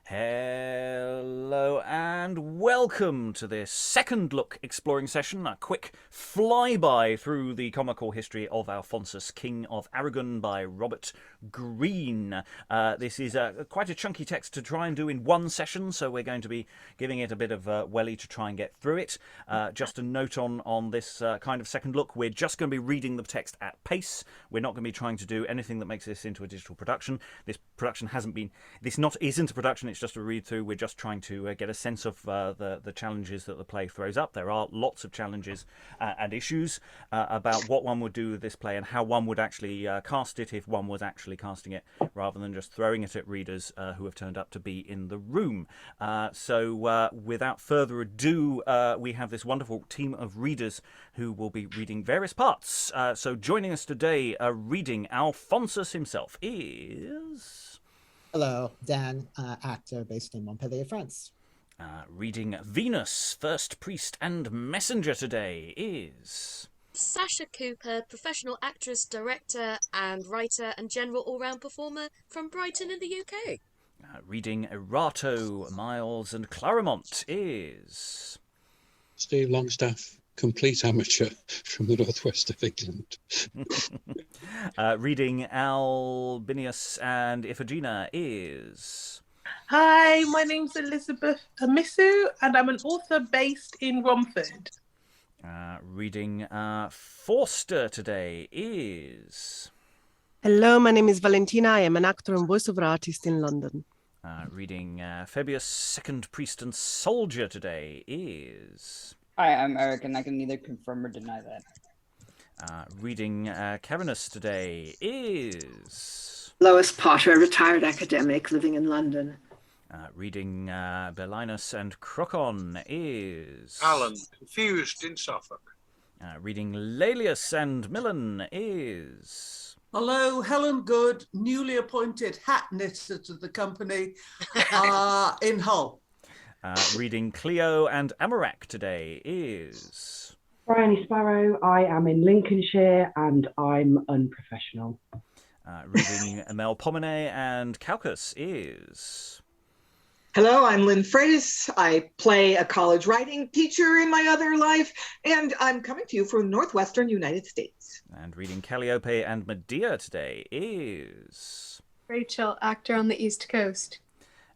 Hello and welcome to this second look exploring session, a quick flyby through the Comical History of Alphonsus, King of Aragon by Robert Greene. This is quite a chunky text to try and do in one session, so we're going to be giving it a bit of welly to try and get through it. Just a note on this kind of second look, we're just going to be reading the text at pace. We're not going to be trying to do anything that makes this into a digital production. This production isn't a production, it's just a read through. We're just trying to get a sense of the challenges that the play throws up. There are lots of challenges and issues about what one would do with this play and how one would actually cast it if one was actually casting it, rather than just throwing it at readers who have turned up to be in the room. So without further ado, we have this wonderful team of readers who will be reading various parts. So joining us today, reading Alphonsus himself is... Hello, Dan, actor based in Montpellier, France. Reading Venus, first priest and messenger today is... Sascha Cooper, professional actress, director and writer and general all-round performer from Brighton in the UK. Reading Erato, Miles and Clarimont is... Steve Longstaff, complete amateur from the northwest of England. Reading Albinius and Iphigena is... Hi, my name's Elizabeth Amisu, and I'm an author based in Romford. Reading Fausta today is... Hello, my name is Valentina. I am an actor and voiceover artist in London. Reading Fabius, second priest and soldier today is... Hi, I'm Eric, and I can neither confirm or deny that. Reading Carinus today is... Lois Potter, retired academic living in London. Reading Belinus and Crocon is... Helen, confused in Suffolk. Reading Laelius and Milan is... Hello, Helen Good, newly appointed hat knitter to the company in Hull. Reading Cleo and Amarak today is... Briony Sparrow, I am in Lincolnshire and I'm unprofessional. Reading Melpomene and Calchas is... Hello, I'm Lynn Freitas. I play a college writing teacher in my other life, and I'm coming to you from northwestern United States. And reading Calliope and Medea today is... Rachael, actor on the East Coast.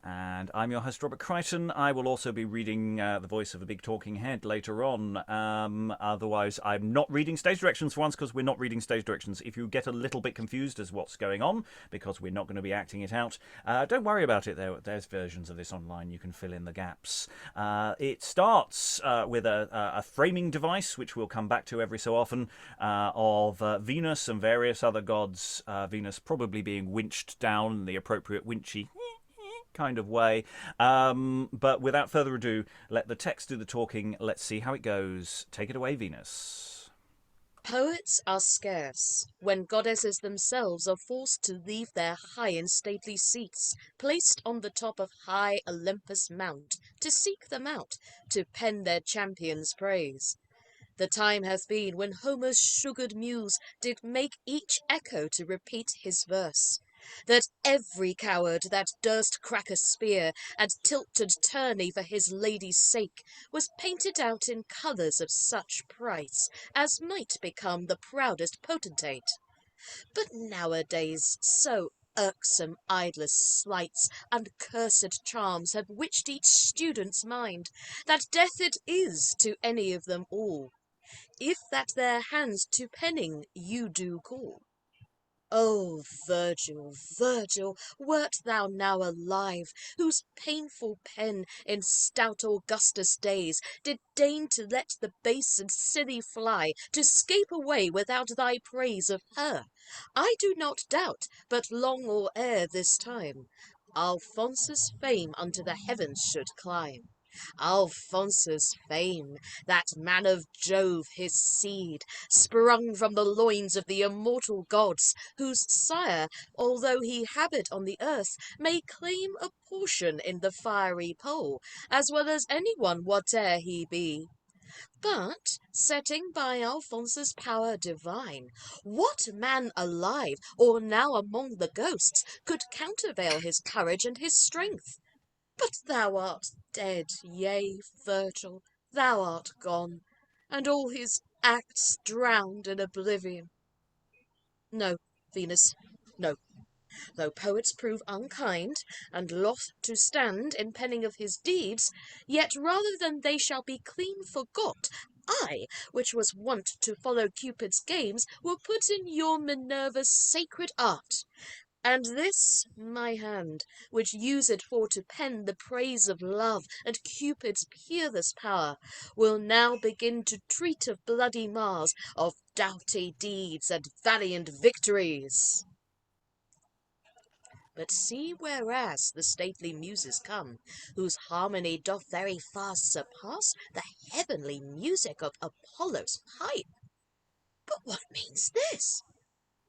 And I'm your host, Robert Crighton. I will also be reading the voice of a big talking head later on. Otherwise, I'm not reading stage directions for once, because we're not reading stage directions. If you get a little bit confused as what's going on, because we're not going to be acting it out, don't worry about it. There's versions of this online. You can fill in the gaps. It starts with a framing device, which we'll come back to every so often, of Venus and various other gods. Venus probably being winched down in the appropriate winchy kind of way. But without further ado, let the text do the talking. Let's see how it goes. Take it away, Venus. Poets are scarce when goddesses themselves are forced to leave their high and stately seats, placed on the top of high Olympus mount, to seek them out, to pen their champions' praise. The time hath been when Homer's sugared muse did make each echo to repeat his verse, that every coward that durst crack a spear and tilted tourney for his lady's sake was painted out in colours of such price as might become the proudest potentate. But nowadays so irksome idless sleights and cursed charms have witched each student's mind, that death it is to any of them all, if that their hands to penning you do call. O Virgil, Virgil, wert thou now alive, whose painful pen in stout Augustus' days did deign to let the base and silly fly, to scape away without thy praise of her, I do not doubt, but long or ere this time, Alphonsus' fame unto the heavens should climb. Alphonsus' fame, that man of Jove his seed, sprung from the loins of the immortal gods, whose sire, although he habit on the earth, may claim a portion in the fiery pole, as well as any one whate'er he be. But, setting by Alphonsus' power divine, what man alive, or now among the ghosts, could countervail his courage and his strength? But thou art dead, yea, Virgil, thou art gone, and all his acts drowned in oblivion. No, Venus, no. Though poets prove unkind, and loth to stand in penning of his deeds, yet rather than they shall be clean forgot, I, which was wont to follow Cupid's games, will put in your Minerva's sacred art. And this my hand, which used for to pen the praise of love and Cupid's peerless power, will now begin to treat of bloody Mars, of doughty deeds and valiant victories. But see whereas the stately muses come, whose harmony doth very fast surpass the heavenly music of Apollo's pipe. But what means this?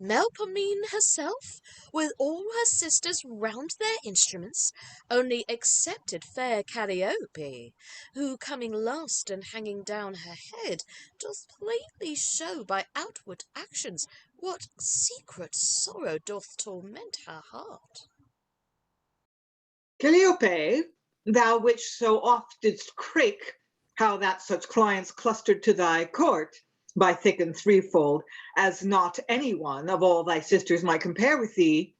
Melpomene herself, with all her sisters round their instruments, only excepted fair Calliope, who coming last and hanging down her head, doth plainly show by outward actions what secret sorrow doth torment her heart. Calliope, thou which so oft didst crake how that such clients clustered to thy court, by thick and threefold, as not any one of all thy sisters might compare with thee,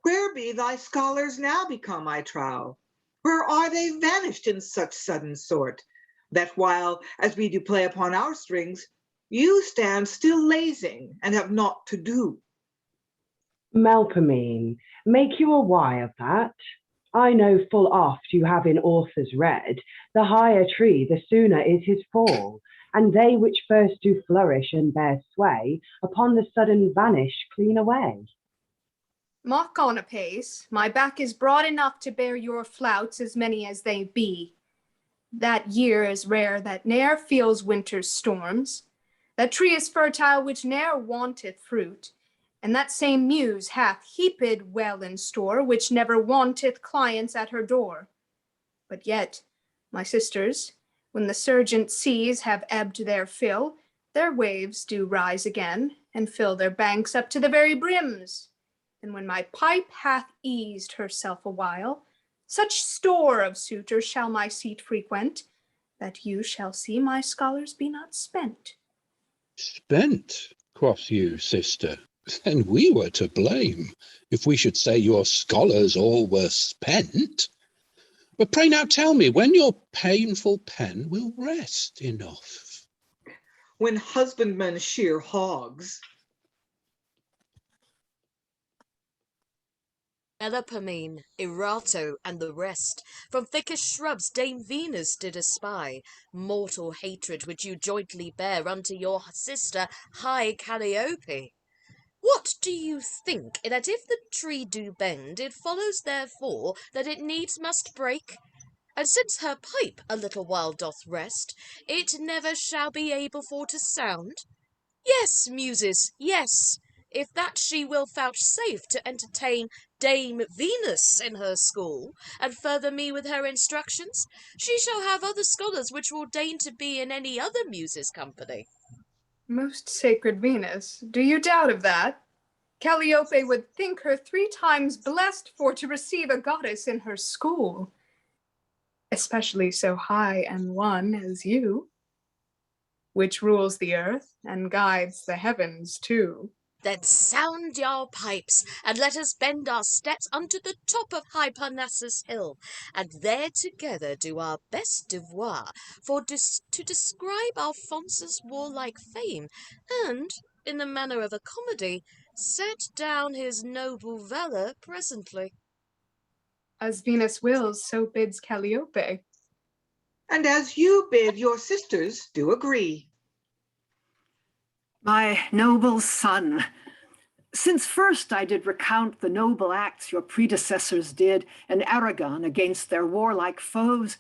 where be thy scholars now become, I trow? Where are they vanished in such sudden sort, that while, as we do play upon our strings, you stand still lazing and have naught to do? Melpomene, make you a why of that? I know full oft you have in authors read, the higher tree the sooner is his fall, and they which first do flourish and bear sway, upon the sudden vanish clean away. Mock on apace, my back is broad enough to bear your flouts as many as they be. That year is rare that ne'er feels winter's storms, that tree is fertile which ne'er wanteth fruit, and that same muse hath heaped well in store, which never wanteth clients at her door. But yet, my sisters, when the surgent seas have ebbed their fill, their waves do rise again, and fill their banks up to the very brims. And when my pipe hath eased herself a while, such store of suitors shall my seat frequent, that you shall see my scholars be not spent. Spent, quoth you, sister? Then we were to blame, if we should say your scholars all were spent. But pray now tell me, when your painful pen will rest enough? When husbandmen shear hogs. Melpomene, Erato, and the rest, from thickest shrubs Dame Venus did espy, mortal hatred which you jointly bear unto your sister high Calliope. What do you think, that if the tree do bend, it follows therefore that it needs must break? And since her pipe a little while doth rest, it never shall be able for to sound? Yes, muses, yes, if that she will vouchsafe to entertain Dame Venus in her school, and further me with her instructions, she shall have other scholars which will deign to be in any other muse's company. Most sacred Venus, do you doubt of that? Calliope would think her 3 times blessed for to receive a goddess in her school, especially so high and one as you, which rules the earth and guides the heavens too. Then sound your pipes, and let us bend our steps unto the top of high Parnassus hill, and there together do our best devoir for to describe Alphonsus' warlike fame, and, in the manner of a comedy, set down his noble valour presently. As Venus wills, so bids Calliope. And as you bid, your sisters do agree. My noble son, since first I did recount the noble acts your predecessors did in Aragon against their warlike foes,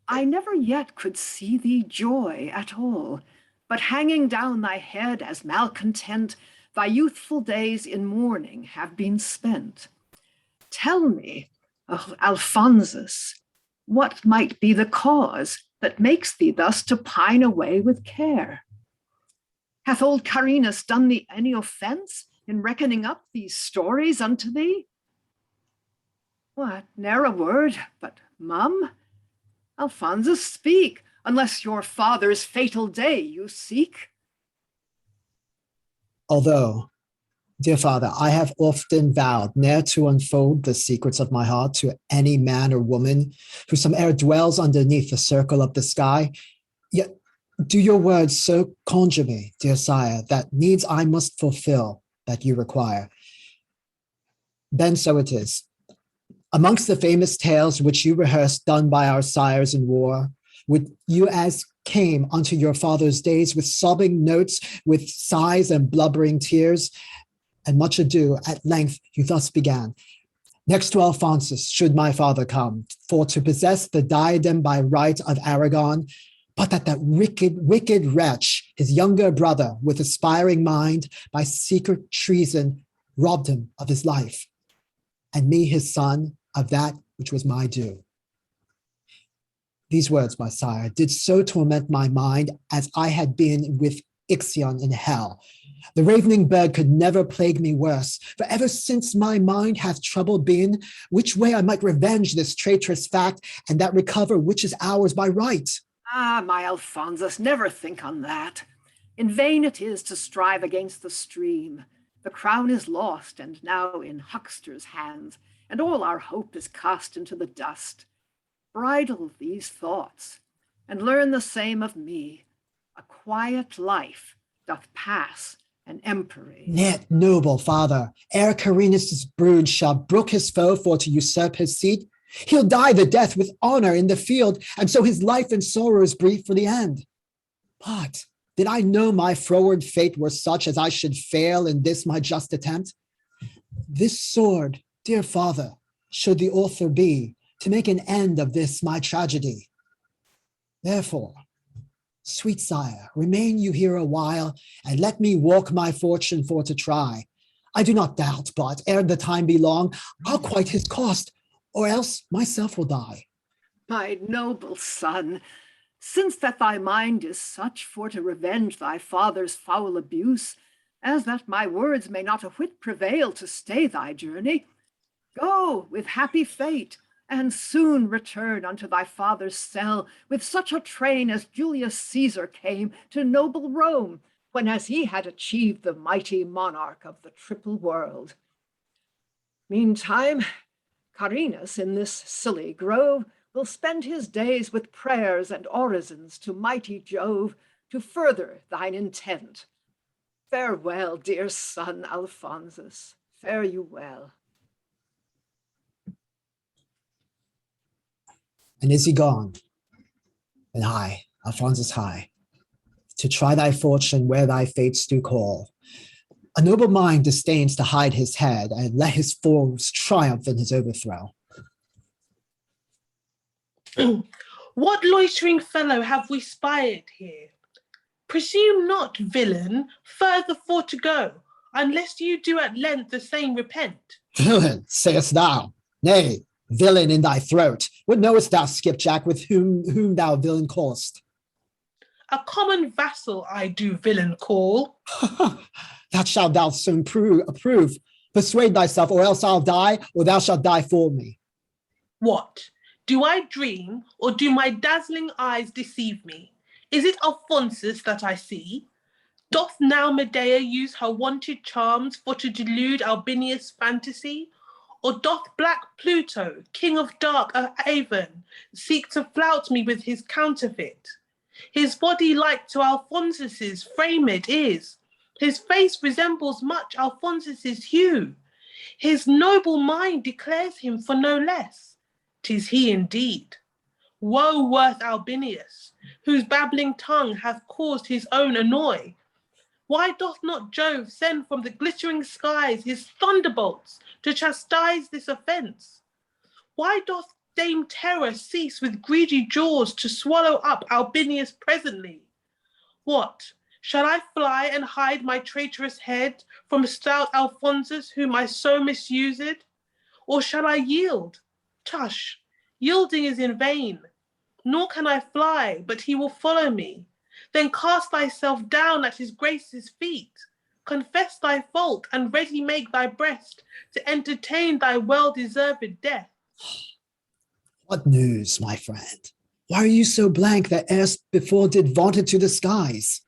I never yet could see thee joy at all, but hanging down thy head as malcontent, thy youthful days in mourning have been spent. Tell me, Alphonsus, what might be the cause that makes thee thus to pine away with care? Hath old Carinus done thee any offense in reckoning up these stories unto thee? What, ne'er a word, but mum? Alphonsus, speak, unless your father's fatal day you seek. Although, dear father, I have often vowed ne'er to unfold the secrets of my heart to any man or woman who some'er dwells underneath the circle of the sky, yet do your words so conjure me, dear sire, that needs I must fulfill that you require. Then so it is. Amongst the famous tales which you rehearsed done by our sires in war, would you as came unto your father's days with sobbing notes, with sighs and blubbering tears, and much ado, at length you thus began. Next to Alphonsus should my father come, for to possess the diadem by right of Aragon, but that wicked wretch, his younger brother, with aspiring mind, by secret treason, robbed him of his life, and me, his son, of that which was my due. These words, my sire, did so torment my mind as I had been with Ixion in hell. The ravening bird could never plague me worse, for ever since my mind hath trouble been, which way I might revenge this traitorous fact, and that recover which is ours by right. Ah, my Alphonsus, never think on that. In vain it is to strive against the stream. The crown is lost and now in hucksters' hands, and all our hope is cast into the dust. Bridle these thoughts, and learn the same of me. A quiet life doth pass an empery. Yet, noble father, ere Carinus' brood shall brook his foe for to usurp his seat, he'll die the death with honor in the field, and so his life and sorrow is brief for the end. But did I know my froward fate were such as I should fail in this my just attempt? This sword, dear father, should the author be, to make an end of this my tragedy. Therefore, sweet sire, remain you here a while, and let me walk my fortune for to try. I do not doubt, but ere the time be long, I'll quite his cost, or else myself will die. My noble son, since that thy mind is such for to revenge thy father's foul abuse, as that my words may not a whit prevail to stay thy journey, go with happy fate, and soon return unto thy father's cell with such a train as Julius Caesar came to noble Rome, when as he had achieved the mighty monarch of the triple world. Meantime, Carinus in this silly grove will spend his days with prayers and orisons to mighty Jove to further thine intent. Farewell, dear son Alphonsus, fare you well. And is he gone? And high, Alphonsus high, to try thy fortune where thy fates do call. A noble mind disdains to hide his head and let his foes triumph in his overthrow. What loitering fellow have we spied here? Presume not, villain, further for to go, unless you do at length the same repent. Villain, sayest thou? Nay, villain in thy throat. What knowest thou, skipjack, with whom thou villain callest? A common vassal I do villain call. That shalt thou soon approve. Persuade thyself, or else I'll die, or thou shalt die for me. What? Do I dream, or do my dazzling eyes deceive me? Is it Alphonsus that I see? Doth now Medea use her wonted charms for to delude Albinius' fantasy? Or doth black Pluto, king of dark Avon, seek to flout me with his counterfeit? His body like to Alphonsus's framed is. His face resembles much Alphonsus's hue. His noble mind declares him for no less. 'Tis he indeed. Woe worth Albinius, whose babbling tongue hath caused his own annoy. Why doth not Jove send from the glittering skies his thunderbolts to chastise this offence? Why doth Dame Terror cease with greedy jaws to swallow up Albinius presently? What, shall I fly and hide my traitorous head from stout Alphonsus whom I so misused? Or shall I yield? Tush, yielding is in vain. Nor can I fly, but he will follow me. Then cast thyself down at his grace's feet. Confess thy fault, and ready make thy breast to entertain thy well-deserved death. What news, my friend? Why are you so blank that erst before did vaunt it to the skies?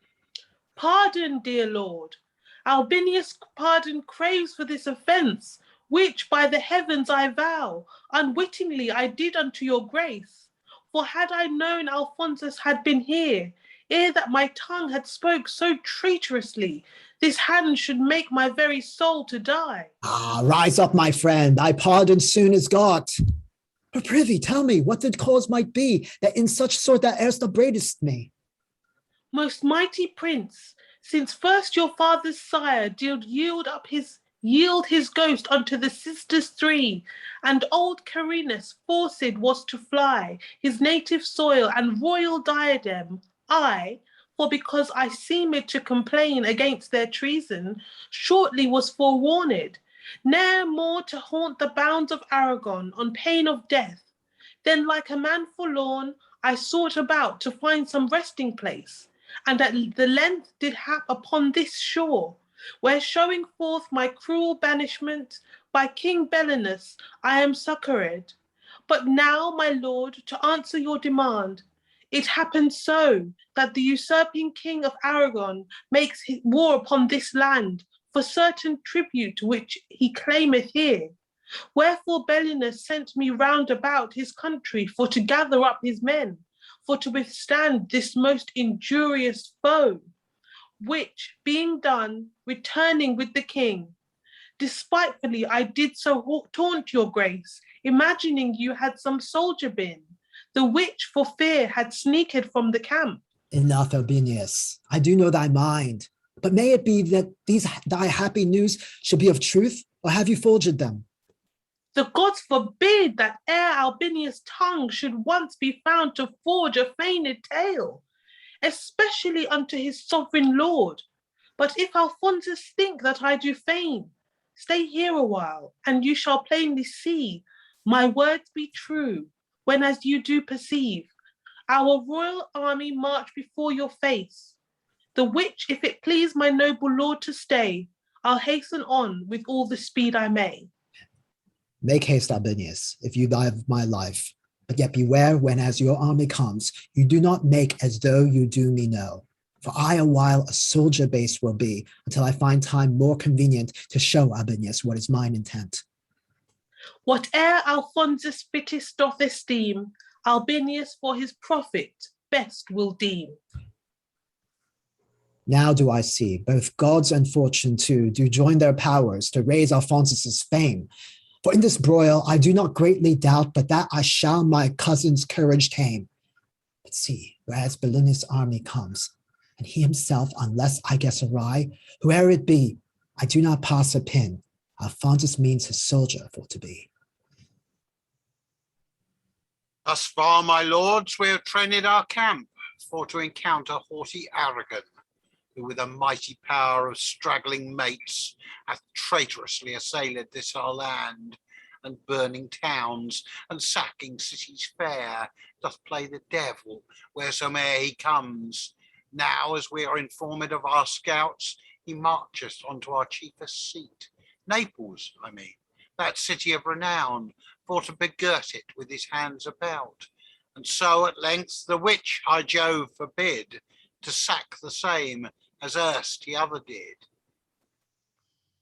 Pardon, dear lord. Albinius pardon craves for this offence, which by the heavens I vow, unwittingly I did unto your grace. For had I known Alphonsus had been here, ere that my tongue had spoke so traitorously, this hand should make my very soul to die. Ah, rise up, my friend, thy pardon soon is got. But prithee, tell me what the cause might be, that in such sort thou erst upbraidest me. Most mighty prince, since first your father's sire did yield his ghost unto the sisters three, and old Carinus forced was to fly his native soil and royal diadem, I, for because I seemed to complain against their treason, shortly was forewarned, ne'er more to haunt the bounds of Aragon on pain of death. Then like a man forlorn, I sought about to find some resting place, and at the length did hap upon this shore, where showing forth my cruel banishment, by King Belinus I am succoured. But now, my lord, to answer your demand, it happened so that the usurping king of Aragon makes war upon this land for certain tribute which he claimeth here. Wherefore Belinus sent me round about his country for to gather up his men, for to withstand this most injurious foe, which being done, returning with the king, despitefully I did so taunt your grace, imagining you had some soldier been, the which for fear had sneaked from the camp. Enough, Albinius, I do know thy mind, but may it be that these thy happy news should be of truth, or have you forged them? The gods forbid that ere Albinius' tongue should once be found to forge a feigned tale, especially unto his sovereign lord. But if Alphonsus think that I do feign, stay here a while, and you shall plainly see my words be true, when as you do perceive, our royal army march before your face, the which if it please my noble lord to stay, I'll hasten on with all the speed I may. Make haste, Albinius, if you love my life, but yet beware when as your army comes, you do not make as though you do me know. For I a while a soldier base will be, until I find time more convenient to show Albinius what is mine intent. Whate'er Alphonsus fittest doth esteem, Albinius for his profit best will deem. Now do I see, both gods and fortune too do join their powers to raise Alphonsus' fame. For in this broil I do not greatly doubt, but that I shall my cousin's courage tame. But see, whereas Belinus' army comes, and he himself, unless I guess awry, whoe'er it be, I do not pass a pin, Alphonsus means his soldier for to be. Thus far, my lords, we have trained our camp for to encounter haughty Aragon, who with a mighty power of straggling mates hath traitorously assailed this our land, and burning towns and sacking cities fair, doth play the devil wheresoe'er he comes. Now, as we are informed of our scouts, he marcheth unto our chiefest seat, Naples, I mean, that city of renown, for to begirt it with his hands about. And so at length the which high Jove forbid, to sack the same as erst he other did.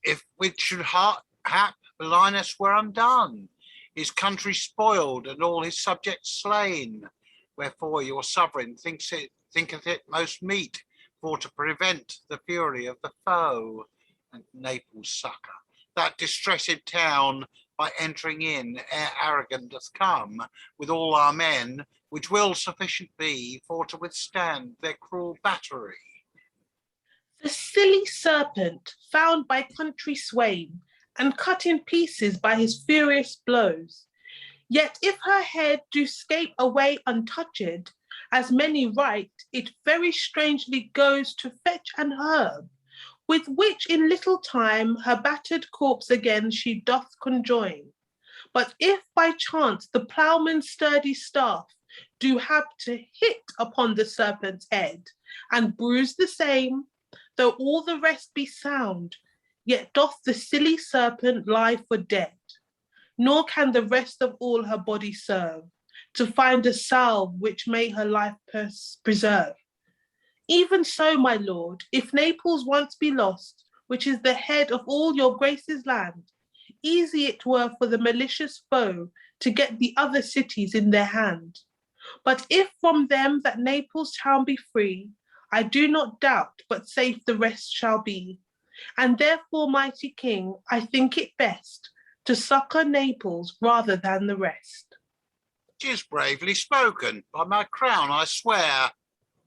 If which should hap Belinus were undone, his country spoiled and all his subjects slain, wherefore your sovereign thinketh it most meet for to prevent the fury of the foe, and Naples succour that distressed town by entering in ere Aragon doth come with all our men, which will sufficient be for to withstand their cruel battery. The silly serpent, found by country swain, and cut in pieces by his furious blows, yet if her head do scape away untouched, as many write, it very strangely goes to fetch an herb, with which in little time her battered corpse again she doth conjoin. But if by chance the ploughman's sturdy staff do hap to hit upon the serpent's head, and bruise the same, though all the rest be sound, yet doth the silly serpent lie for dead. nor can the rest of all her body serve, to find a salve which may her life preserve. Even so, my lord, if Naples once be lost, which is the head of all your grace's land, easy it were for the malicious foe to get the other cities in their hand. But if from them that Naples town be free, I do not doubt but safe the rest shall be. And therefore, mighty king, I think it best to succour Naples rather than the rest. 'Tis bravely spoken, by my crown I swear.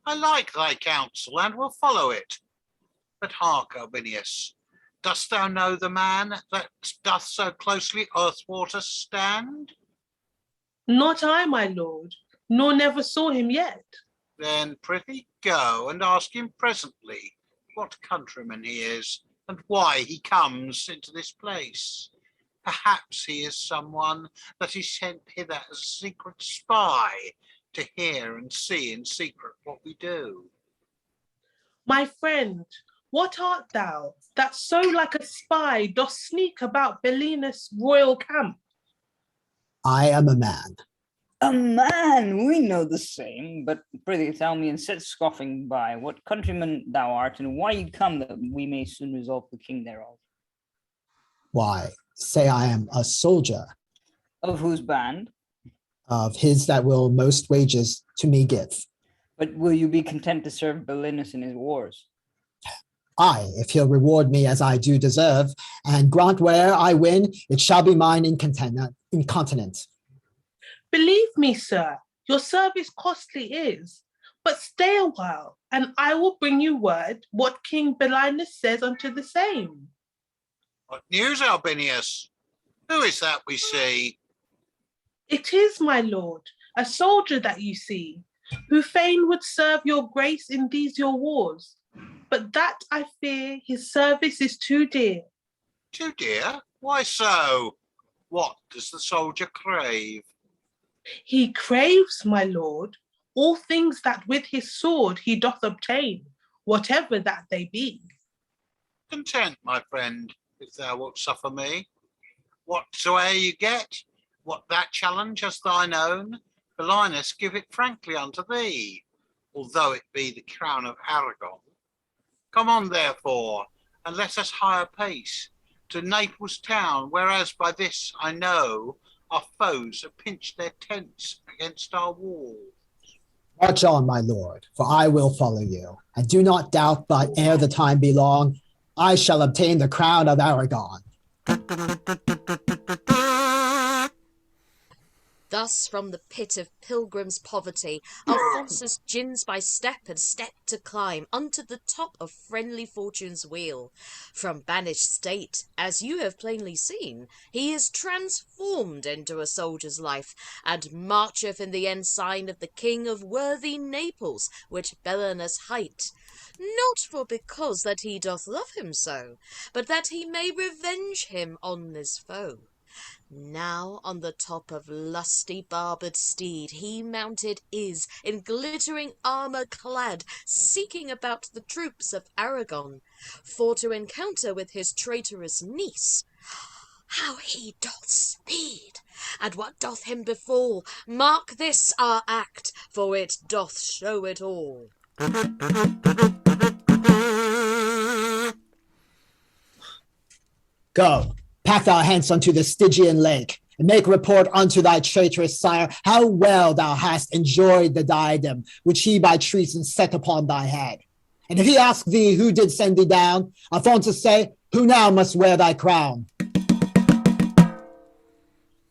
I like thy counsel and will follow it. But hark, Albinius, dost thou know the man that doth so closely earthwater stand? Not I, my lord, nor never saw him yet. Then prithee go and ask him presently what countryman he is, and why he comes into this place. Perhaps he is someone that is sent hither as a secret spy to hear and see in secret what we do. My friend, what art thou, that so like a spy dost sneak about Belinus' royal camp? I am a man. A man, we know the same, but prithee tell me, instead scoffing by, what countryman thou art, and why you come, that we may soon resolve the king thereof. Why, say I am a soldier. Of whose band? Of his that will most wages to me give. But will you be content to serve Belinus in his wars? Aye, if he'll reward me as I do deserve, and grant where I win, it shall be mine incontinent. Believe me, sir, your service costly is, but stay a while, and I will bring you word what King Belinus says unto the same. What news, Albinius? Who is that we see? It is, my lord, a soldier that you see, who fain would serve your grace in these your wars, but that I fear his service is too dear. Too dear? Why so? What does the soldier crave? He craves, my lord, all things that with his sword he doth obtain, whatever that they be. Content, my friend, if thou wilt suffer me. Whatsoe'er you get, what that challenge as thine own, Belinus give it frankly unto thee, although it be the crown of Aragon. Come on, therefore, and let us hire pace to Naples town, whereas by this I know our foes have pinched their tents against our walls. March on, my lord, for I will follow you, and do not doubt but ere the time be long, I shall obtain the crown of Aragon. Thus from the pit of pilgrim's poverty, Alphonsus gins by step and step to climb unto the top of friendly fortune's wheel. From banished state, as you have plainly seen, he is transformed into a soldier's life, and marcheth in the ensign of the king of worthy Naples, which Belinus hight. Not for because that he doth love him so, but that he may revenge him on his foe. Now on the top of lusty barbed steed he mounted is, in glittering armour clad, seeking about the troops of Aragon, for to encounter with his traitorous niece. How he doth speed, and what doth him befall, mark this our act, for it doth show it all. Go, pack thou hence unto the Stygian lake, and make report unto thy traitorous sire how well thou hast enjoyed the diadem which he by treason set upon thy head. And if he ask thee who did send thee down, Alphonsus say, who now must wear thy crown?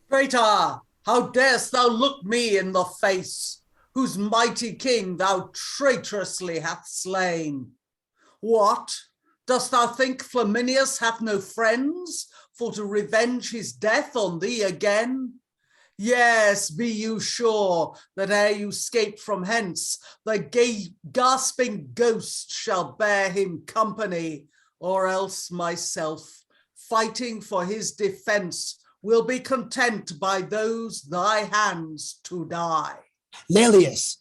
Traitor, how darest thou look me in the face, whose mighty king thou traitorously hast slain? What? Dost thou think Flaminius hath no friends, for to revenge his death on thee again? Yes, be you sure that ere you scape from hence, the gasping ghost shall bear him company, or else myself, fighting for his defence, will be content by those thy hands to die. Laelius,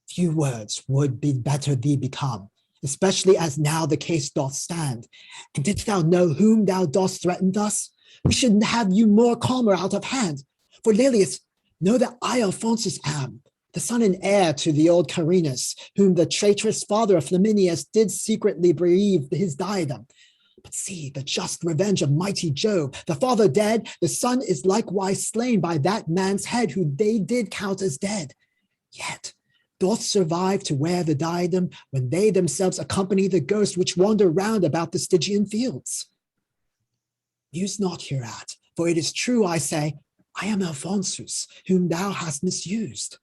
few words would be better thee become, especially as now the case doth stand. And didst thou know whom thou dost threaten thus? We should have you more calmer out of hand. For Laelius, know that I, Alphonsus, am the son and heir to the old Carinus, whom the traitorous father of Flaminius did secretly bereave his diadem. But see the just revenge of mighty Jove. The father dead, the son is likewise slain by that man's head who they did count as dead. Yet doth survive to wear the diadem when they themselves accompany the ghost which wander round about the Stygian fields. Muse not hereat, for it is true, I say, I am Alphonsus, whom thou hast misused.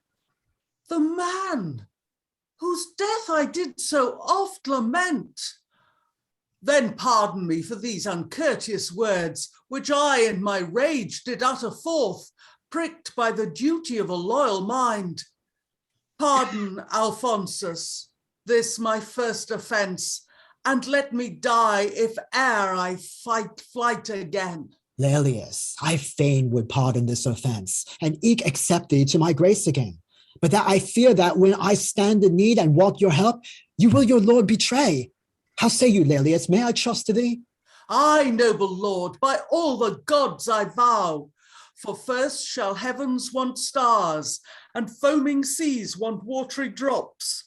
The man whose death I did so oft lament. Then pardon me for these uncourteous words, which I in my rage did utter forth, pricked by the duty of a loyal mind. Pardon, Alphonsus, this my first offence, and let me die if e'er I fight flight again. Laelius, I fain would pardon this offence, and eke accept thee to my grace again. But that I fear that when I stand in need and want your help, you will your lord betray. How say you, Laelius? May I trust to thee? Aye, noble lord, by all the gods I vow. For first shall heavens want stars, and foaming seas want watery drops,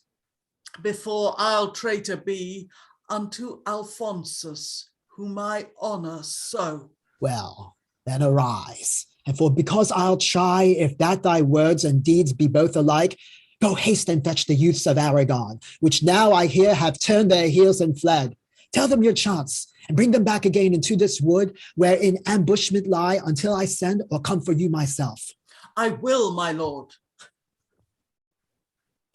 before I'll traitor be unto Alphonsus, whom I honour so. Well, then arise. And for because I'll try, if that thy words and deeds be both alike, go haste and fetch the youths of Aragon, which now I hear have turned their heels and fled. Tell them your chance, and bring them back again into this wood, where in ambushment lie, until I send or come for you myself. I will, my lord.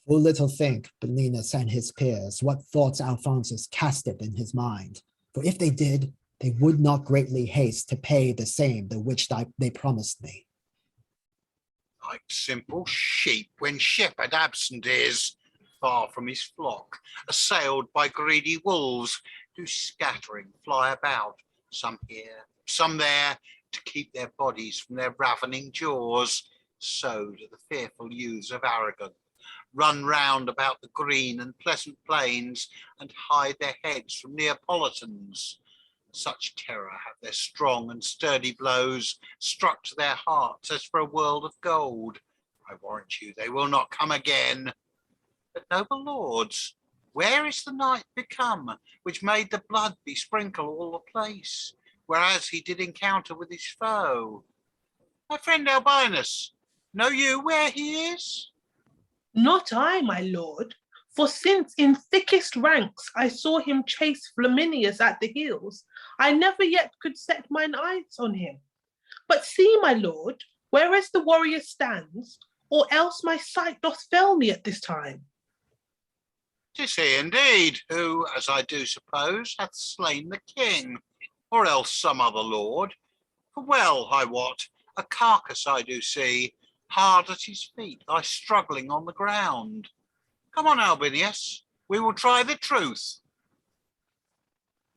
Full little think Belinus and his peers what thoughts Alphonsus casteth in his mind. For if they did, they would not greatly haste to pay the same the which they promised me. Like simple sheep when shepherd absent is, far from his flock, assailed by greedy wolves, who scattering fly about, some here, some there, to keep their bodies from their ravening jaws. So do the fearful youths of Aragon run round about the green and pleasant plains, and hide their heads from Neapolitans. Such terror have their strong and sturdy blows struck to their hearts as for a world of gold. I warrant you they will not come again. But noble lords, where is the night become, which made the blood besprinkle all the place, whereas he did encounter with his foe? My friend Albinus, know you where he is? Not I, my lord, for since in thickest ranks I saw him chase Flaminius at the heels, I never yet could set mine eyes on him. But see, my lord, whereas the warrior stands, or else my sight doth fail me at this time. 'Tis he indeed, who, as I do suppose, hath slain the king, or else some other lord. For well, I wot, a carcass I do see, hard at his feet, lie struggling on the ground. Come on, Albinius, we will try the truth.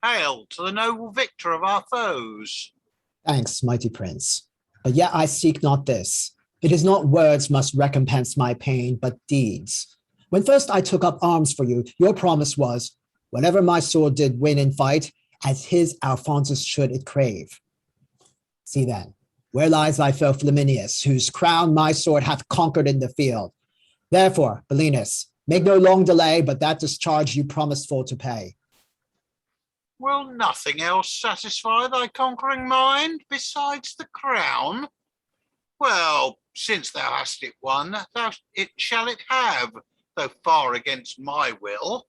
Hail to the noble victor of our foes. Thanks, mighty prince. But yet I seek not this. It is not words must recompense my pain, but deeds. When first I took up arms for you, your promise was, whenever my sword did win in fight, as his Alphonsus should it crave. See then, where lies thy foe Flaminius, whose crown my sword hath conquered in the field? Therefore, Belinus, make no long delay, but that discharge you promised for to pay. Will nothing else satisfy thy conquering mind besides the crown? Well, since thou hast it won, it shall it have, though far against my will.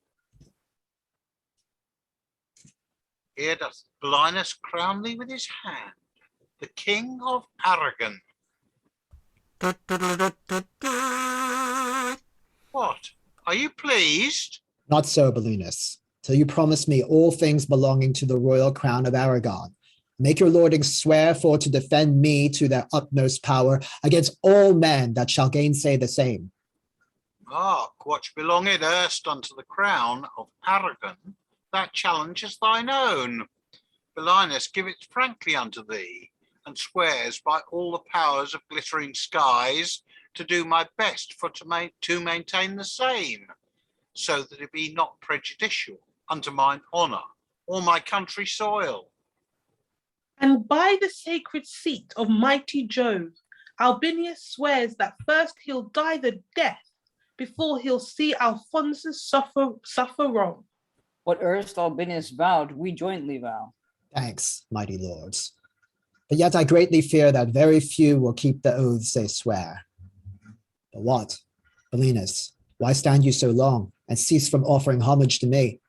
Here doth Belinus crown thee with his hand, the King of Aragon. What? Are you pleased? Not so, Belinus, till you promise me all things belonging to the royal crown of Aragon. Make your lordings swear for to defend me to their utmost power against all men that shall gainsay the same. Mark, what belonged erst unto the crown of Aragon, that challenge is thine own. Belinus give it frankly unto thee, and swears by all the powers of glittering skies to do my best for to maintain the same, so that it be not prejudicial unto mine honour or my country soil. And by the sacred seat of mighty Jove, Albinius swears that first he'll die the death before he'll see Alphonsus suffer wrong. What erst Albinius vowed, we jointly vow. Thanks, mighty lords. But yet I greatly fear that very few will keep the oaths they swear. But what? Belinus, why stand you so long, and cease from offering homage to me?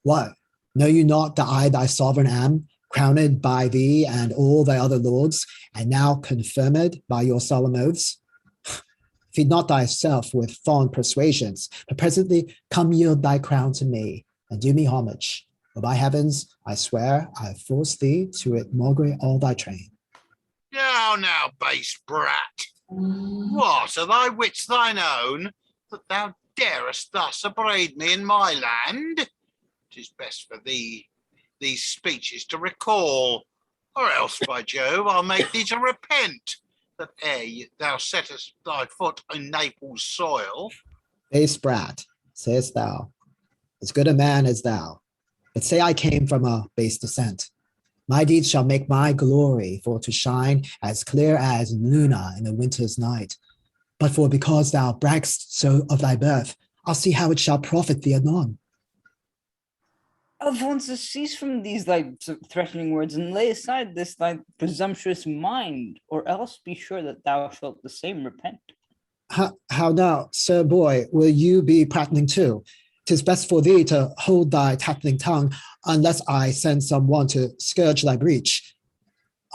What? Know you not that I thy sovereign am, crowned by thee and all thy other lords, and now confirmed by your solemn oaths? Feed not thyself with fond persuasions, but presently come yield thy crown to me, and do me homage. For by heavens, I swear I have forced thee to it maugre all thy train. Now, base brat. What, are thy wits thine own, that thou darest thus upbraid me in my land? 'Tis best for thee these speeches to recall, or else, by Jove, I'll make thee to repent, that ere thou settest thy foot in Naples' soil. Base brat, sayest thou, as good a man as thou, but say I came from a base descent. My deeds shall make my glory for to shine as clear as Luna in a winter's night. But for because thou bragg'st so of thy birth, I'll see how it shall profit thee anon. Alphonsus, cease from these thy threatening words, and lay aside this thy presumptuous mind, or else be sure that thou shalt the same repent. How now, sir boy, will you be prattling too? 'Tis best for thee to hold thy tattling tongue, unless I send someone to scourge thy breach.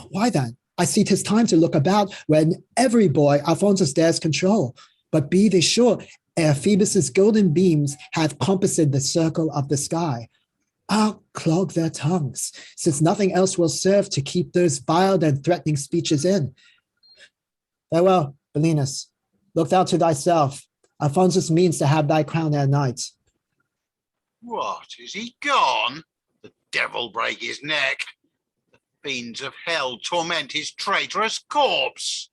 Why then? I see 'tis time to look about, when every boy Alphonsus dares control. But be they sure, ere Phoebus' golden beams have compassed the circle of the sky, I'll clog their tongues, since nothing else will serve to keep those vile and threatening speeches in. Farewell, Belinus. Look thou to thyself. Alphonsus means to have thy crown ere night. What, is he gone? The devil break his neck. The fiends of hell torment his traitorous corpse.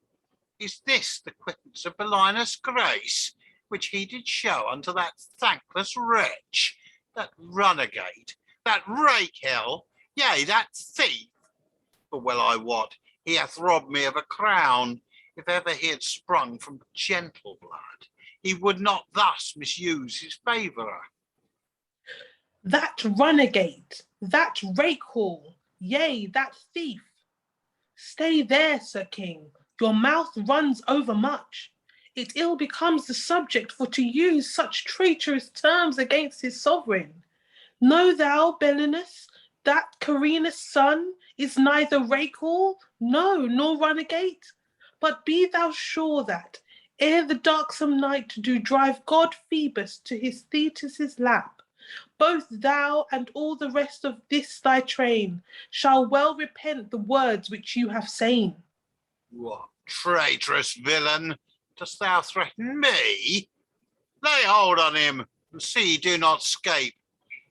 Is this the quittance of Belinus' grace, which he did show unto that thankless wretch, that runagate, that Rachael, yea, that thief? For well I wot, he hath robbed me of a crown. If ever he had sprung from gentle blood, he would not thus misuse his favourer. That runagate, that Rachael, yea, that thief. Stay there, Sir King, your mouth runs over much. It ill becomes the subject for to use such traitorous terms against his sovereign. Know thou, Belinus, that Carinus' son is neither Rachael, no, nor runagate, but be thou sure that, ere the darksome night do drive god Phoebus to his Thetis' lap, both thou and all the rest of this thy train shall well repent the words which you have said. What traitorous villain, dost thou threaten me? Lay hold on him, and see he do not scape.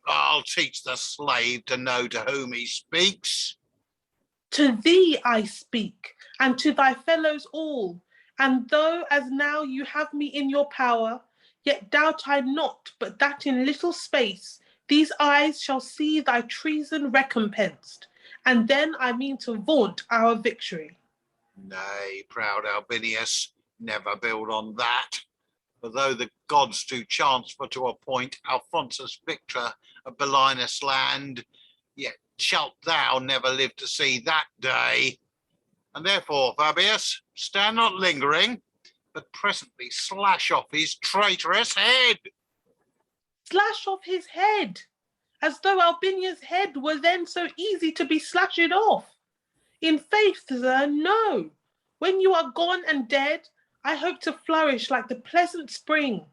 I'll teach the slave to know to whom he speaks. To thee I speak, and to thy fellows all, and though as now you have me in your power, yet doubt I not but that in little space these eyes shall see thy treason recompensed, and then I mean to vaunt our victory. Nay, proud Albinius, never build on that. For though the gods do chance for to appoint Alphonsus victor of Belinus' land, yet shalt thou never live to see that day. And therefore, Fabius, stand not lingering, but presently slash off his traitorous head. Slash off his head, as though Albinius' head were then so easy to be slashed off. In faith, sir, no. When you are gone and dead, I hope to flourish like the pleasant spring.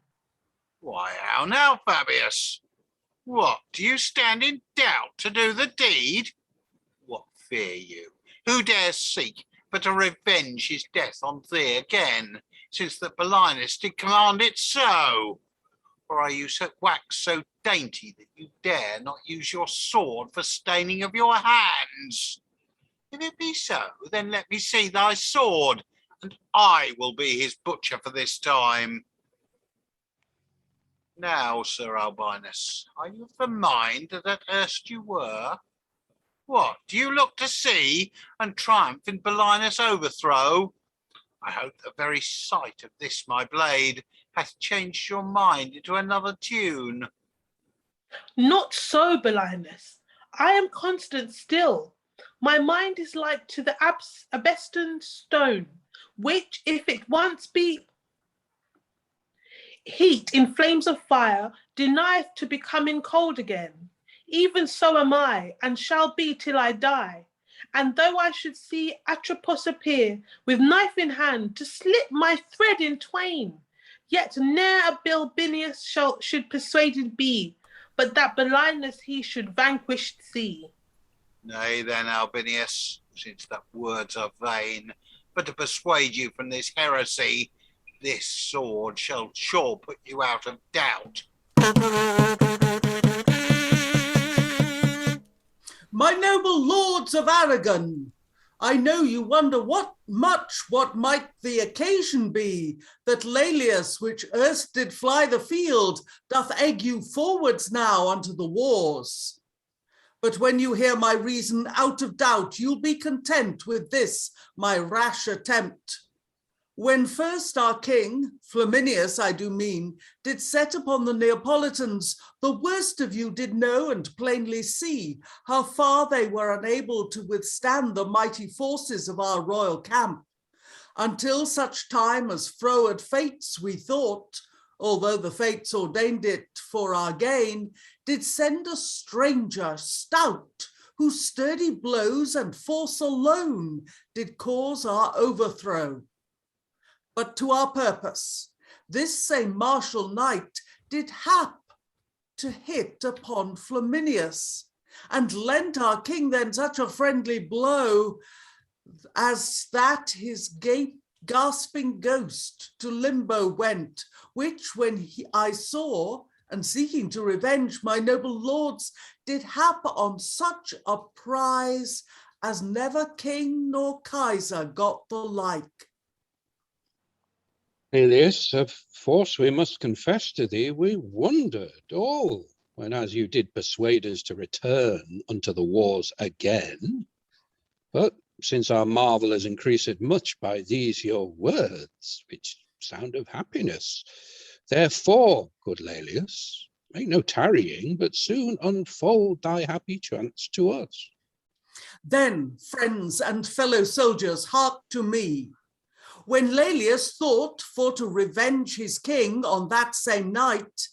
Why, how now, Fabius? What, do you stand in doubt to do the deed? What fear you? Who dares seek but to revenge his death on thee again, since that Belinus did command it so? Or are you so waxed so dainty that you dare not use your sword for staining of your hands? If it be so, then let me see thy sword, and I will be his butcher for this time. Now, Sir Albinus, are you of the mind that at erst you were? What, do you look to see and triumph in Belinus' overthrow? I hope the very sight of this my blade hath changed your mind into another tune. Not so, Belinus. I am constant still. My mind is like to the Abeston stone, which, if it once be heat in flames of fire, denieth to becoming cold again. Even so am I, and shall be till I die. And though I should see Atropos appear, with knife in hand, to slit my thread in twain, yet ne'er a Albinius should persuaded be, but that Belinus he should vanquished see. Nay then, Albinius, since that words are vain, but to persuade you from this heresy, this sword shall sure put you out of doubt. My noble lords of Aragon, I know you wonder what might the occasion be, that Laelius, which erst did fly the field, doth egg you forwards now unto the wars. But when you hear my reason out of doubt, you'll be content with this, my rash attempt. When first our king, Flaminius I do mean, did set upon the Neapolitans, the worst of you did know and plainly see how far they were unable to withstand the mighty forces of our royal camp, until such time as froward fates we thought, although the fates ordained it for our gain, did send a stranger stout, whose sturdy blows and force alone did cause our overthrow. But to our purpose, this same martial knight did hap to hit upon Flaminius, and lent our king then such a friendly blow as that his gasping ghost to limbo went, which when I saw, and seeking to revenge my noble lords, did hap on such a prize as never king nor Kaiser got the like. Laelius, of force we must confess to thee, we wondered all, when as you did persuade us to return unto the wars again. But since our marvel has increased much by these your words, which sound of happiness, therefore, good Laelius, make no tarrying, but soon unfold thy happy chance to us. Then, friends and fellow soldiers, hark to me. When Laelius thought for to revenge his king on that same night,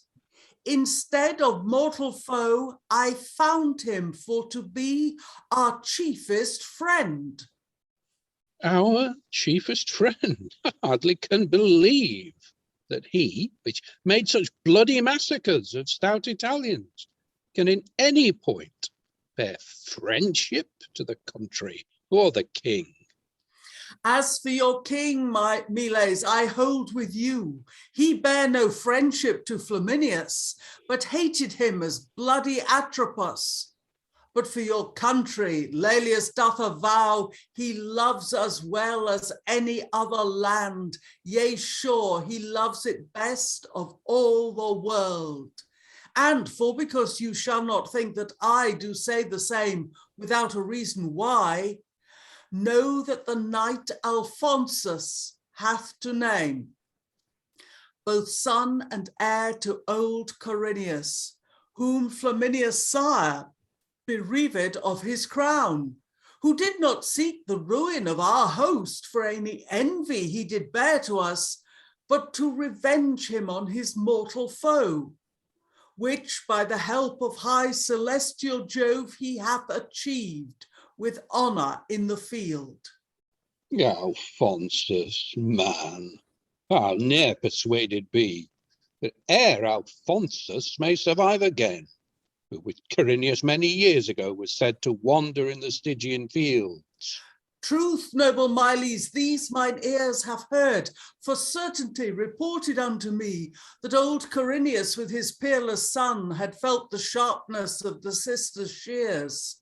instead of mortal foe, I found him for to be our chiefest friend. Our chiefest friend? I hardly can believe that he, which made such bloody massacres of stout Italians, can in any point bear friendship to the country or the king. As for your king, my Miles, I hold with you. He bare no friendship to Flaminius, but hated him as bloody Atropos. But for your country, Laelius doth avow he loves as well as any other land. Yea, sure, he loves it best of all the world. And for because you shall not think that I do say the same without a reason why, know that the knight Alphonsus hath to name, both son and heir to old Carinus, whom Flaminius' sire bereaved of his crown, who did not seek the ruin of our host for any envy he did bear to us, but to revenge him on his mortal foe, which by the help of high celestial Jove he hath achieved with honour in the field. Alphonsus, man, I'll ne'er persuaded be that ere Alphonsus may survive again, who with Carinus many years ago was said to wander in the Stygian fields. Truth, noble Miles, these mine ears have heard, for certainty reported unto me, that old Carinus with his peerless son had felt the sharpness of the sister's shears.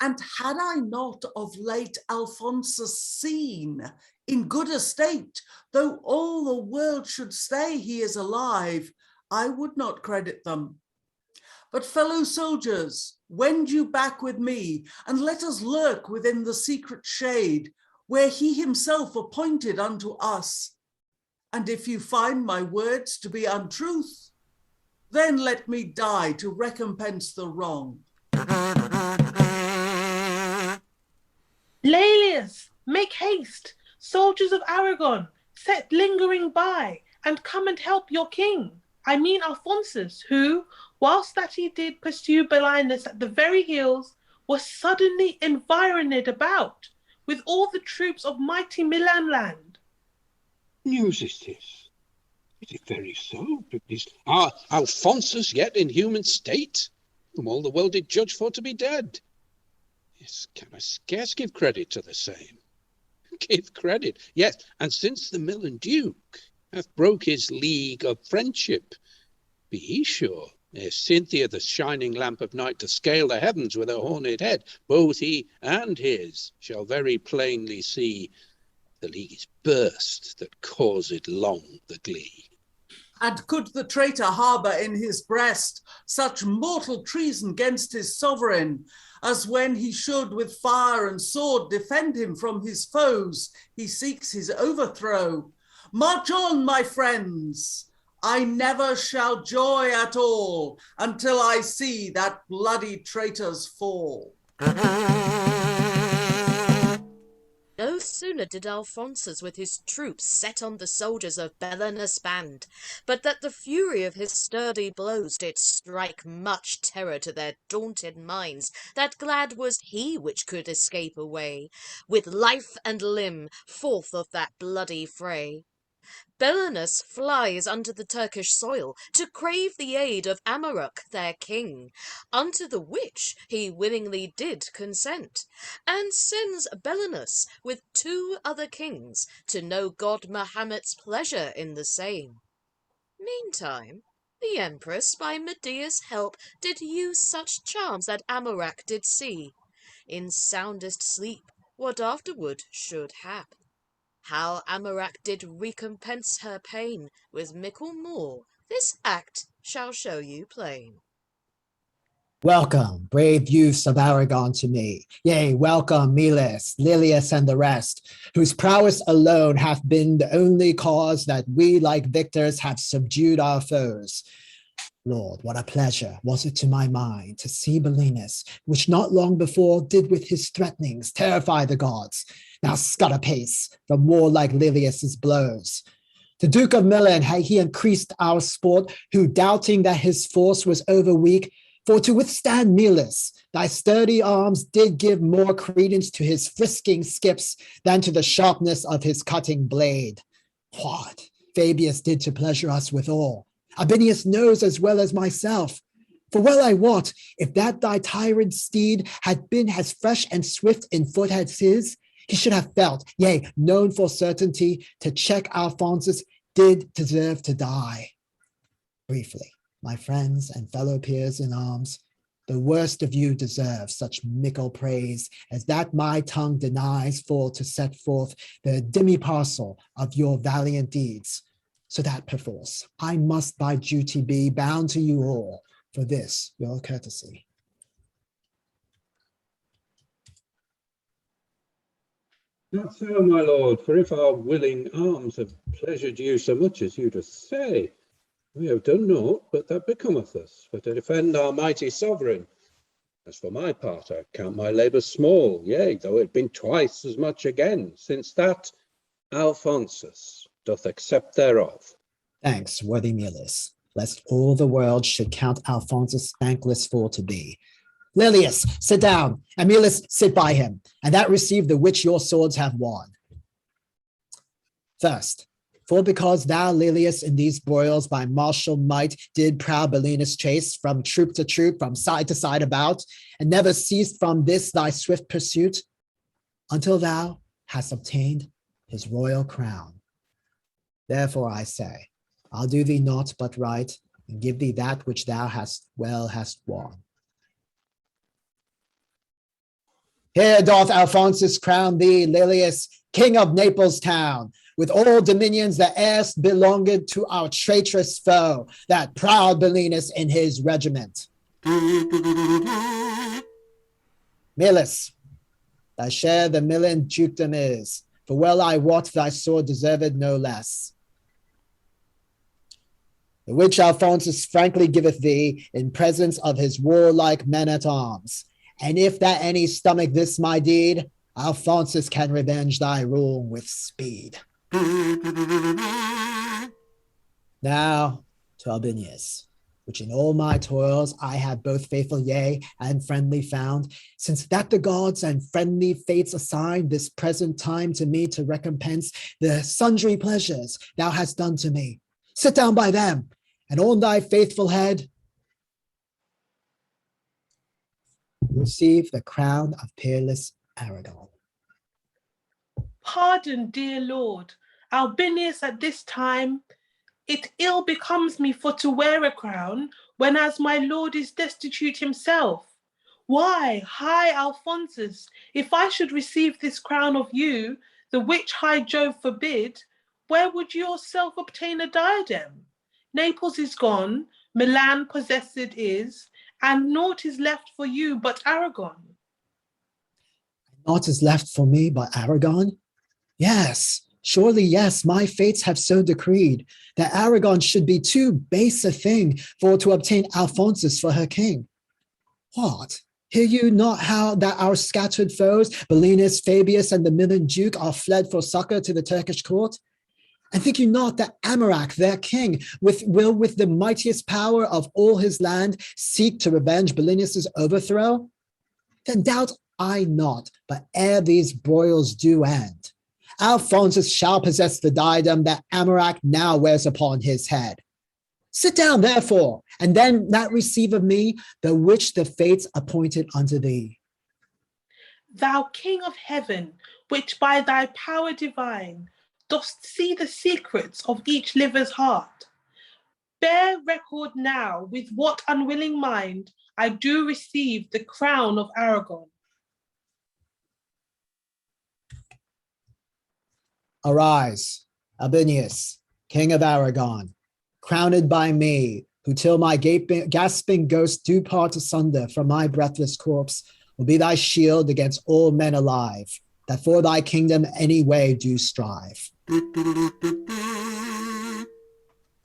And had I not of late Alphonsus seen, in good estate, though all the world should say he is alive, I would not credit them. But fellow soldiers, wend you back with me, and let us lurk within the secret shade, where he himself appointed unto us. And if you find my words to be untruth, then let me die to recompense the wrong. Laelius, make haste, soldiers of Aragon, set lingering by, and come and help your king. I mean Alphonsus, who, whilst that he did pursue Belinus at the very heels, was suddenly environed about with all the troops of mighty Milan land. News is this? Is it very so? Is our Alphonsus yet in human state, whom all the world did judge for to be dead? Yes, can I scarce give credit to the same? Give credit, yes, and since the Milan Duke hath broke his league of friendship, be he sure, ere Cynthia, the shining lamp of night, to scale the heavens with her horned head, both he and his shall very plainly see the league is burst that caused long the glee. And could the traitor harbour in his breast such mortal treason against his sovereign, as when he should with fire and sword defend him from his foes, he seeks his overthrow? March on, my friends! I never shall joy at all until I see that bloody traitor's fall. No sooner did Alphonsus with his troops set on the soldiers of Belinus' band, but that the fury of his sturdy blows did strike much terror to their daunted minds, that glad was he which could escape away, with life and limb, forth of that bloody fray. Belinus flies unto the Turkish soil to crave the aid of Amaruk their king, unto the which he willingly did consent, and sends Belinus with 2 other kings to know God Mahomet's pleasure in the same. Meantime, the empress by Medea's help did use such charms that Amaruk did see, in soundest sleep what afterward should hap. How Amaruk did recompense her pain with mickle more, this act shall show you plain. Welcome, brave youths of Aragon, to me. Yea, welcome Miles, Laelius, and the rest, whose prowess alone hath been the only cause that we, like victors, have subdued our foes. Lord, what a pleasure was it to my mind to see Belinus, which not long before did with his threatenings terrify the gods, now scud apace from warlike Laelius's blows. The Duke of Milan had he increased our sport, who doubting that his force was over weak, for to withstand Milas, thy sturdy arms did give more credence to his frisking skips than to the sharpness of his cutting blade. What Fabius did to pleasure us withal, Albinius knows as well as myself. For well I wot, if that thy tyrant steed had been as fresh and swift in foot as his, he should have felt, yea, known for certainty, to check Alphonsus did deserve to die. Briefly, my friends and fellow peers in arms, the worst of you deserve such mickle praise as that my tongue denies for to set forth the demi-parcel of your valiant deeds, so that perforce I must by duty be bound to you all for this your courtesy. Not so, my lord, for if our willing arms have pleasured you so much as you dost say, we have done naught but that becometh us, for to defend our mighty sovereign. As for my part, I count my labour small, yea, though it been twice as much again, since that Alphonsus doth accept thereof. Thanks, worthy Miles, lest all the world should count Alphonsus thankless for to be. Laelius, sit down, and Miles, sit by him, and that receive the which your swords have won. First, for because thou, Laelius, in these broils by martial might did proud Belinus chase from troop to troop, from side to side about, and never ceased from this thy swift pursuit, until thou hast obtained his royal crown. Therefore I say, I'll do thee naught but right, and give thee that which thou hast won. Here doth Alphonsus crown thee, Laelius, king of Naples town, with all dominions that erst belonged to our traitorous foe, that proud Belinus in his regiment. Milus, thy share the Milan dukedom is, for well I wot thy sword deserved no less. The which Alphonsus frankly giveth thee in presence of his warlike men-at-arms. And if that any stomach this my deed, Alphonsus can revenge thy rule with speed. Now to Albinius, which in all my toils I have both faithful yea and friendly found, since that the gods and friendly fates assign this present time to me to recompense the sundry pleasures thou hast done to me. Sit down by them, and on thy faithful head receive the crown of peerless Aragon. Pardon, dear Lord, Albinius, at this time it ill becomes me for to wear a crown, when as my lord is destitute himself. Why, high Alphonsus, if I should receive this crown of you, the which high Jove forbid, where would you yourself obtain a diadem? Naples is gone, Milan possessed is, and naught is left for you but Aragon. Naught is left for me but Aragon? Yes, surely yes, my fates have so decreed that Aragon should be too base a thing for to obtain Alphonsus for her king. What? Hear you not how that our scattered foes, Belinus, Fabius, and the Milan Duke, are fled for succor to the Turkish court? And think you not that Amurac, their king, will with the mightiest power of all his land seek to revenge Belinus's overthrow? Then doubt I not, but ere these broils do end, Alphonsus shall possess the diadem that Amurac now wears upon his head. Sit down, therefore, and then that receive of me the which the fates appointed unto thee. Thou King of heaven, which by thy power divine dost see the secrets of each liver's heart, bear record now with what unwilling mind I do receive the crown of Aragon. Arise, Albinius, King of Aragon, crowned by me, who till my gasping ghost do part asunder from my breathless corpse, will be thy shield against all men alive, that for thy kingdom any way do strive.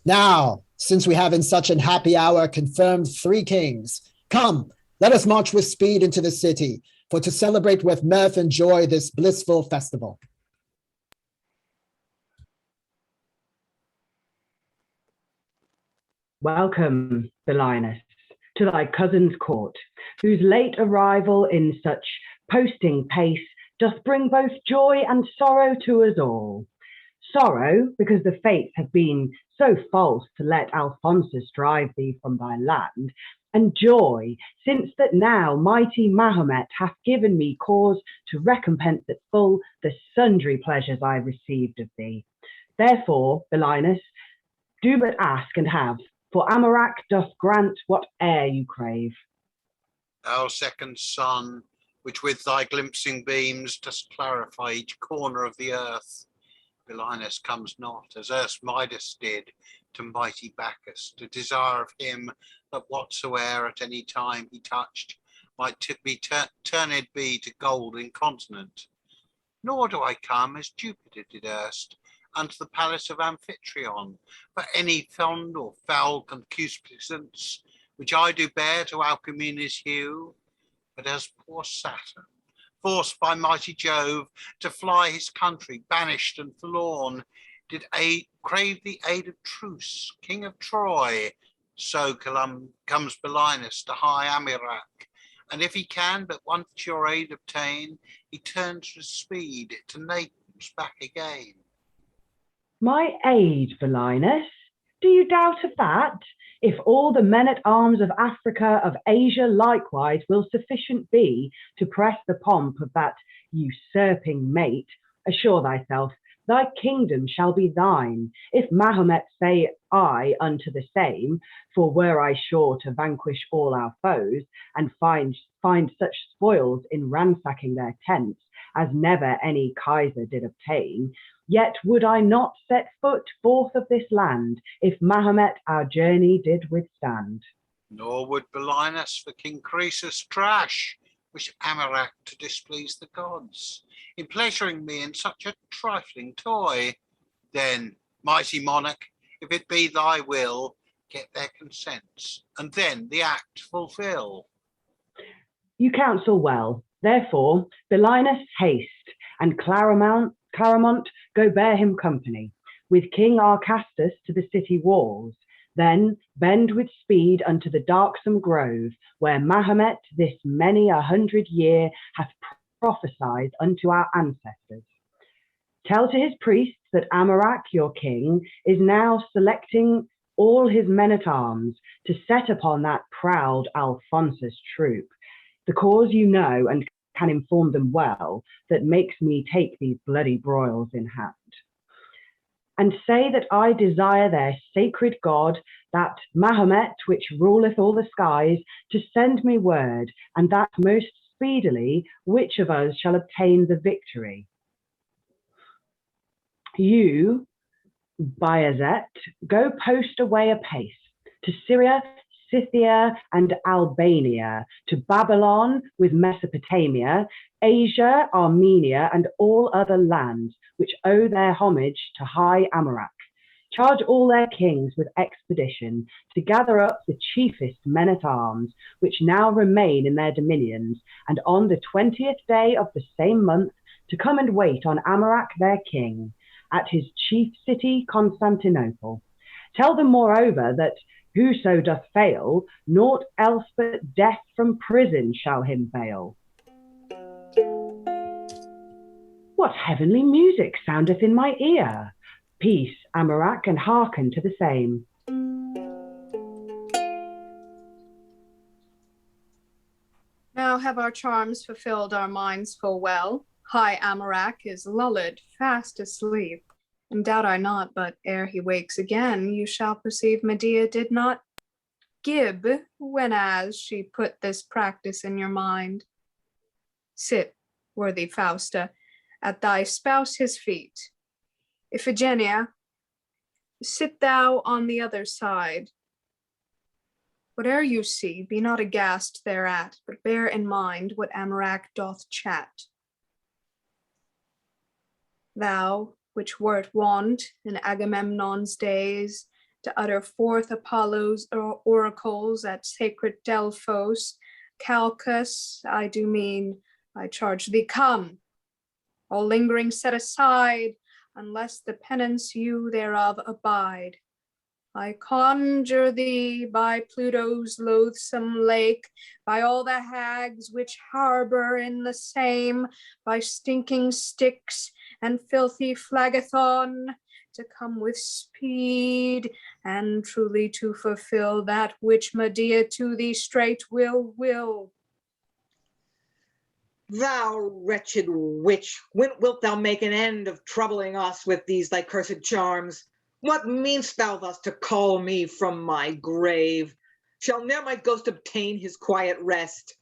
Now, since we have in such an happy hour confirmed 3 kings, come, let us march with speed into the city, for to celebrate with mirth and joy this blissful festival. Welcome, Belinus, to thy cousin's court, whose late arrival in such posting pace doth bring both joy and sorrow to us all. Sorrow, because the fates have been so false to let Alphonsus drive thee from thy land, and joy, since that now mighty Mahomet hath given me cause to recompense at full the sundry pleasures I received of thee. Therefore, Belinus, do but ask and have, for Amurac doth grant whate'er you crave. Thou second sun, which with thy glimpsing beams dost clarify each corner of the earth, Belinus comes not, as erst Midas did, to mighty Bacchus, to desire of him that whatsoe'er at any time he touched might be turned be to gold incontinent. Nor do I come, as Jupiter did erst, unto the palace of Amphitryon, for any fond or foul concupiscence, which I do bear to Alcmene's hue, but as poor Saturn, forced by mighty Jove to fly his country, banished and forlorn, did crave the aid of Truce, king of Troy, so comes Belinus to high Amurac, and if he can but once your aid obtain, he turns with speed to Naples back again. My aid, Belinus? Do you doubt of that? If all the men-at-arms of Africa, of Asia likewise, will sufficient be to press the pomp of that usurping mate, assure thyself, thy kingdom shall be thine, if Mahomet say I unto the same, for were I sure to vanquish all our foes, and find such spoils in ransacking their tents, as never any Kaiser did obtain, yet would I not set foot forth of this land, if Mahomet our journey did withstand. Nor would Belinus for King Croesus trash, wish Amurac to displease the gods, in pleasuring me in such a trifling toy. Then, mighty monarch, if it be thy will, get their consents, and then the act fulfill. You counsel well. Therefore, Belinus haste, and Clarimont go bear him company, with King Arcastus to the city walls. Then bend with speed unto the darksome grove, where Mahomet this many 100 year hath prophesied unto our ancestors. Tell to his priests that Amurac, your king, is now selecting all his men-at-arms to set upon that proud Alphonsus troop. The cause you know and can inform them well, that makes me take these bloody broils in hand. And say that I desire their sacred God, that Mahomet, which ruleth all the skies, to send me word, and that most speedily, which of us shall obtain the victory. You, Bayazet, go post away apace to Syria, Scythia, and Albania, to Babylon with Mesopotamia, Asia, Armenia, and all other lands which owe their homage to high Amurac. Charge all their kings with expedition to gather up the chiefest men-at-arms which now remain in their dominions, and on the 20th day of the same month to come and wait on Amurac their king at his chief city Constantinople. Tell them moreover that whoso doth fail, naught else but death from prison shall him bail. What heavenly music soundeth in my ear? Peace, Amurac, and hearken to the same. Now have our charms fulfilled our minds full well. High Amurac is lulled fast asleep. And doubt I not, but ere he wakes again, you shall perceive Medea did not gib, whenas she put this practice in your mind. Sit, worthy Fausta, at thy spouse his feet. Iphigenia, sit thou on the other side. Whate'er you see, be not aghast thereat, but bear in mind what Amurac doth chat. Thou, which wert wont in Agamemnon's days to utter forth Apollo's oracles at sacred Delphos, Calchas, I do mean, I charge thee, come, all lingering set aside, unless the penance you thereof abide. I conjure thee by Pluto's loathsome lake, by all the hags which harbor in the same, by stinking Styx and filthy Phlegethon, to come with speed, and truly to fulfill that which Medea to thee straight will. Thou wretched witch, when wilt thou make an end of troubling us with these thy cursed charms? What mean'st thou thus to call me from my grave? Shall ne'er my ghost obtain his quiet rest?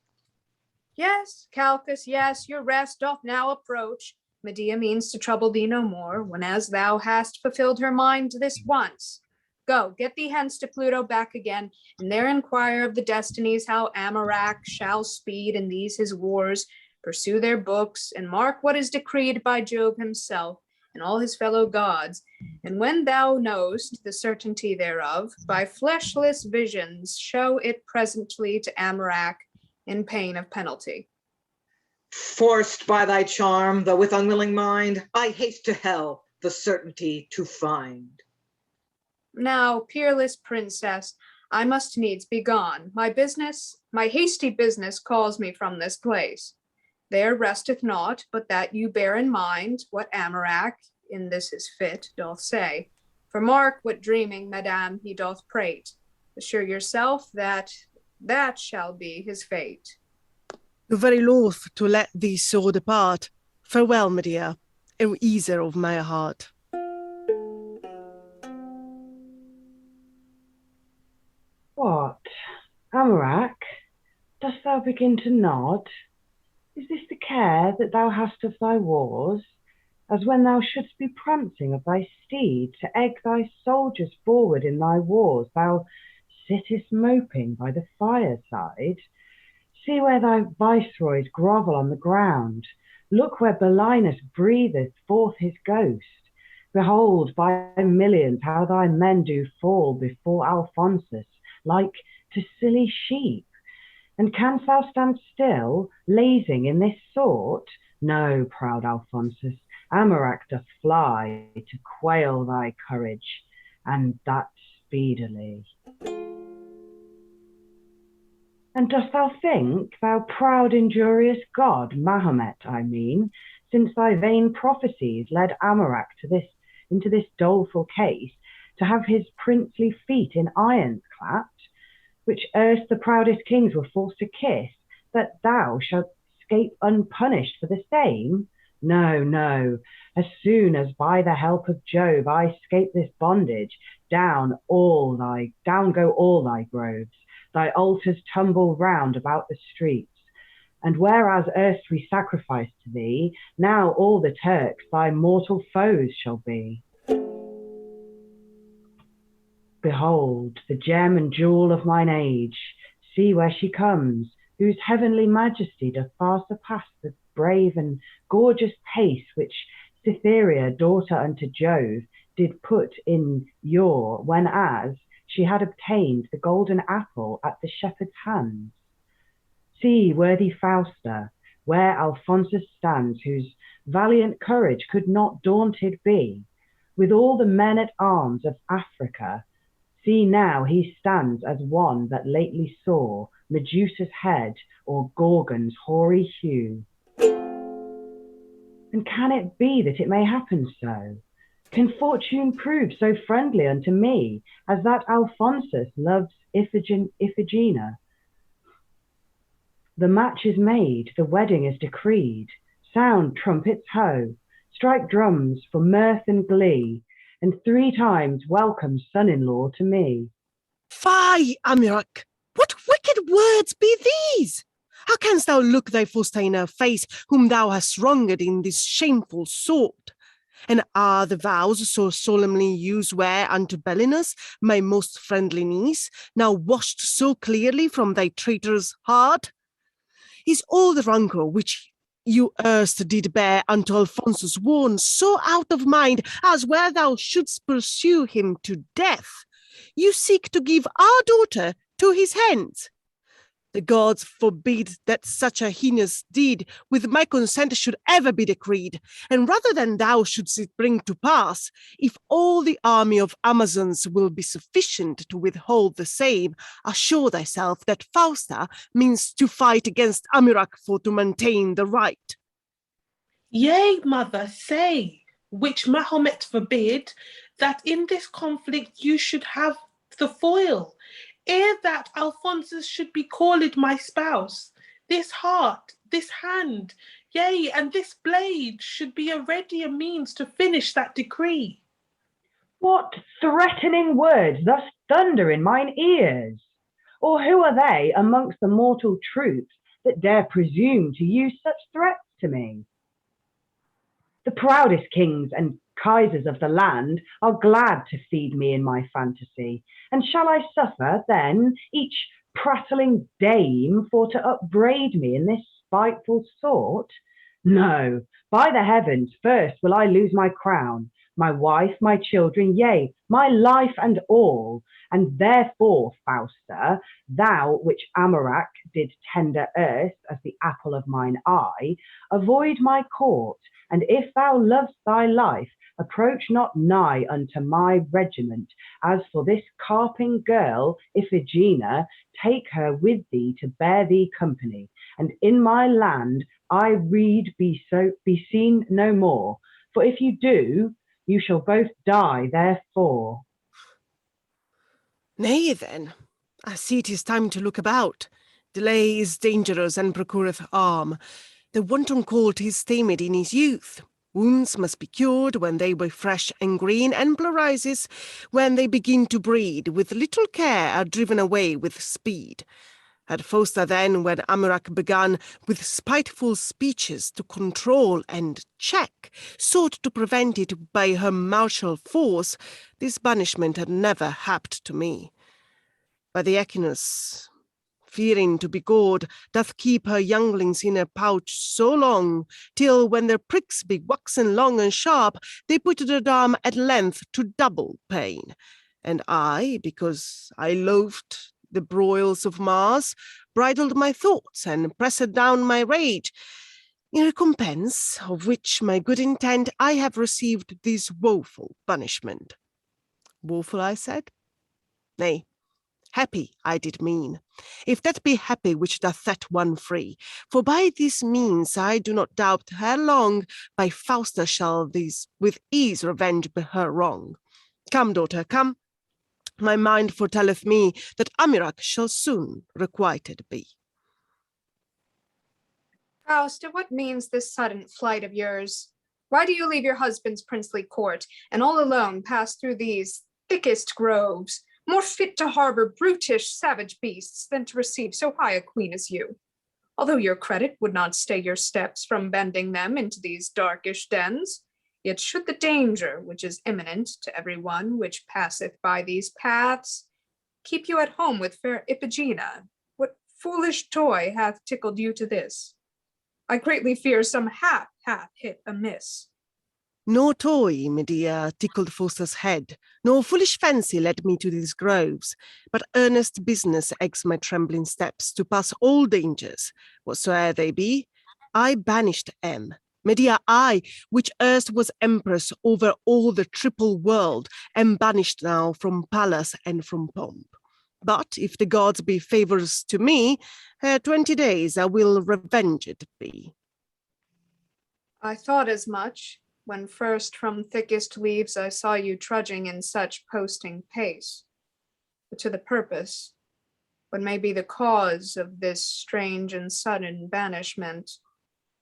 Yes, Calchas, yes, your rest doth now approach. Medea means to trouble thee no more, whenas thou hast fulfilled her mind this once. Go, get thee hence to Pluto back again, and there inquire of the destinies how Amurac shall speed in these his wars, pursue their books, and mark what is decreed by Jove himself and all his fellow gods. And when thou knowest the certainty thereof, by fleshless visions show it presently to Amurac in pain of penalty. Forced by thy charm, though with unwilling mind, I haste to hell the certainty to find. Now, peerless princess, I must needs be gone. My hasty business calls me from this place. There resteth naught, but that you bear in mind what Amurac, in this his fit, doth say. For mark what dreaming, madame, he doth prate. Assure yourself that shall be his fate. Very loth to let thee so depart. Farewell, Medea, O easer of my heart. What, Amurac, dost thou begin to nod? Is this the care that thou hast of thy wars? As when thou shouldst be prancing of thy steed to egg thy soldiers forward in thy wars, thou sittest moping by the fireside? See where thy viceroys grovel on the ground. Look where Belinus breatheth forth his ghost. Behold by millions how thy men do fall before Alphonsus, like to silly sheep. And canst thou stand still, lazing in this sort? No, proud Alphonsus, Amurac doth fly to quail thy courage, and that speedily. And dost thou think, thou proud injurious god, Mahomet, I mean, since thy vain prophecies led Amurac into this doleful case, to have his princely feet in irons clapped, which erst the proudest kings were forced to kiss, that thou shalt escape unpunished for the same? No, no, as soon as by the help of Jove I escape this bondage, down go all thy groves, thy altars tumble round about the streets. And whereas erst we sacrificed to thee, now all the Turks thy mortal foes shall be. Behold, the gem and jewel of mine age, see where she comes, whose heavenly majesty doth far surpass the brave and gorgeous pace which Cytherea, daughter unto Jove, did put in yore, when as she had obtained the golden apple at the shepherd's hands. See, worthy Fausta, where Alphonsus stands, whose valiant courage could not daunted be, with all the men at arms of Africa. See now he stands as one that lately saw Medusa's head or Gorgon's hoary hue. And can it be that it may happen so? Can fortune prove so friendly unto me, as that Alphonsus loves Iphigena? The match is made, the wedding is decreed. Sound trumpets ho, strike drums for mirth and glee, and 3 times welcome son-in-law to me. Fie, Amurac! What wicked words be these? How canst thou look thy Fausta in her face, whom thou hast wronged in this shameful sort? And are the vows so solemnly used where unto Belinus, my most friendly niece, now washed so clearly from thy traitor's heart? Is all the rancour which you erst did bear unto Alphonsus worn so out of mind, as where thou shouldst pursue him to death, you seek to give our daughter to his hands? The gods forbid that such a heinous deed with my consent should ever be decreed, and rather than thou shouldst it bring to pass, if all the army of Amazons will be sufficient to withhold the same, assure thyself that Fausta means to fight against Amurac for to maintain the right. Yea, mother, say, which Mahomet forbid, that in this conflict you should have the foil, ere that Alphonsus should be called my spouse. This heart, this hand, yea, and this blade should be a readier means to finish that decree. What threatening words thus thunder in mine ears? Or who are they amongst the mortal troops that dare presume to use such threats to me? The proudest kings and Kaisers of the land are glad to feed me in my fantasy, and shall I suffer then each prattling dame for to upbraid me in this spiteful sort? No, by the heavens, first will I lose my crown, my wife, my children, yea, my life and all. And therefore, Fausta, thou which Amurac did tender erst as the apple of mine eye, avoid my court, and if thou lovest thy life, approach not nigh unto my regiment. As for this carping girl, Iphigena, take her with thee to bear thee company, and in my land I rede be seen no more. For if you do, you shall both die therefore. Nay, then, I see it is time to look about. Delay is dangerous and procureth harm. The wanton colt is tamed in his youth. Wounds must be cured when they be fresh and green, and pleurizes when they begin to breed, with little care are driven away with speed. Had Fausta then, when Amurac began with spiteful speeches to control and check, sought to prevent it by her martial force, this banishment had never happed to me. By the Echinus, fearing to be gored, doth keep her younglings in her pouch so long, till when their pricks be waxen long and sharp, they put their arm at length to double pain. And I, because I loathed the broils of Mars, bridled my thoughts and pressed down my rage. In recompense of which my good intent, I have received this woeful punishment. Woeful, I said? Nay, happy I did mean, if that be happy which doth set one free. For by this means I do not doubt ere long by Fausta shall this with ease revenge her wrong. Come, daughter, come. My mind foretelleth me that Amirac shall soon requited be. Fausta, what means this sudden flight of yours? Why do you leave your husband's princely court, and all alone pass through these thickest groves, more fit to harbor brutish, savage beasts than to receive so high a queen as you? Although your credit would not stay your steps from bending them into these darkish dens, yet should the danger, which is imminent to every one which passeth by these paths, keep you at home with fair Iphigena, what foolish toy hath tickled you to this? I greatly fear some hap hath hit amiss. No toy, Medea, tickled Fausta's head, nor foolish fancy led me to these groves, but earnest business eggs my trembling steps to pass all dangers, whatsoe'er they be. I banished am. Medea, I, which erst was empress over all the triple world, am banished now from palace and from pomp. But if the gods be favours to me, ere 20 days I will revenged be. I thought as much, when first from thickest leaves I saw you trudging in such posting pace. But to the purpose, what may be the cause of this strange and sudden banishment?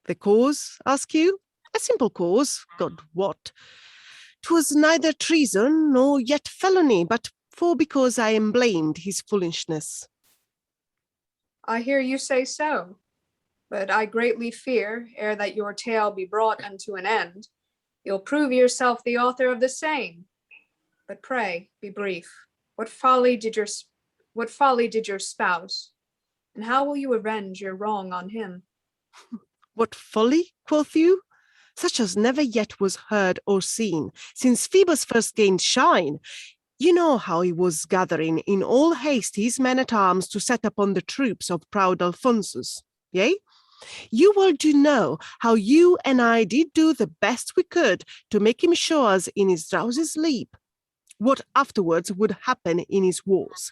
The cause, ask you? A simple cause, God wot. 'Twas neither treason nor yet felony, but for because I am blamed his foolishness. I hear you say so, but I greatly fear, ere that your tale be brought unto an end, you'll prove yourself the author of the same. But pray, be brief. What folly did your spouse, and how will you avenge your wrong on him? What folly, quoth you? Such as never yet was heard or seen, since Phoebus first gained shine. You know how he was gathering in all haste his men-at-arms to set upon the troops of proud Alphonsus, yea? You will do know how you and I did do the best we could to make him show us in his drowsy sleep what afterwards would happen in his wars.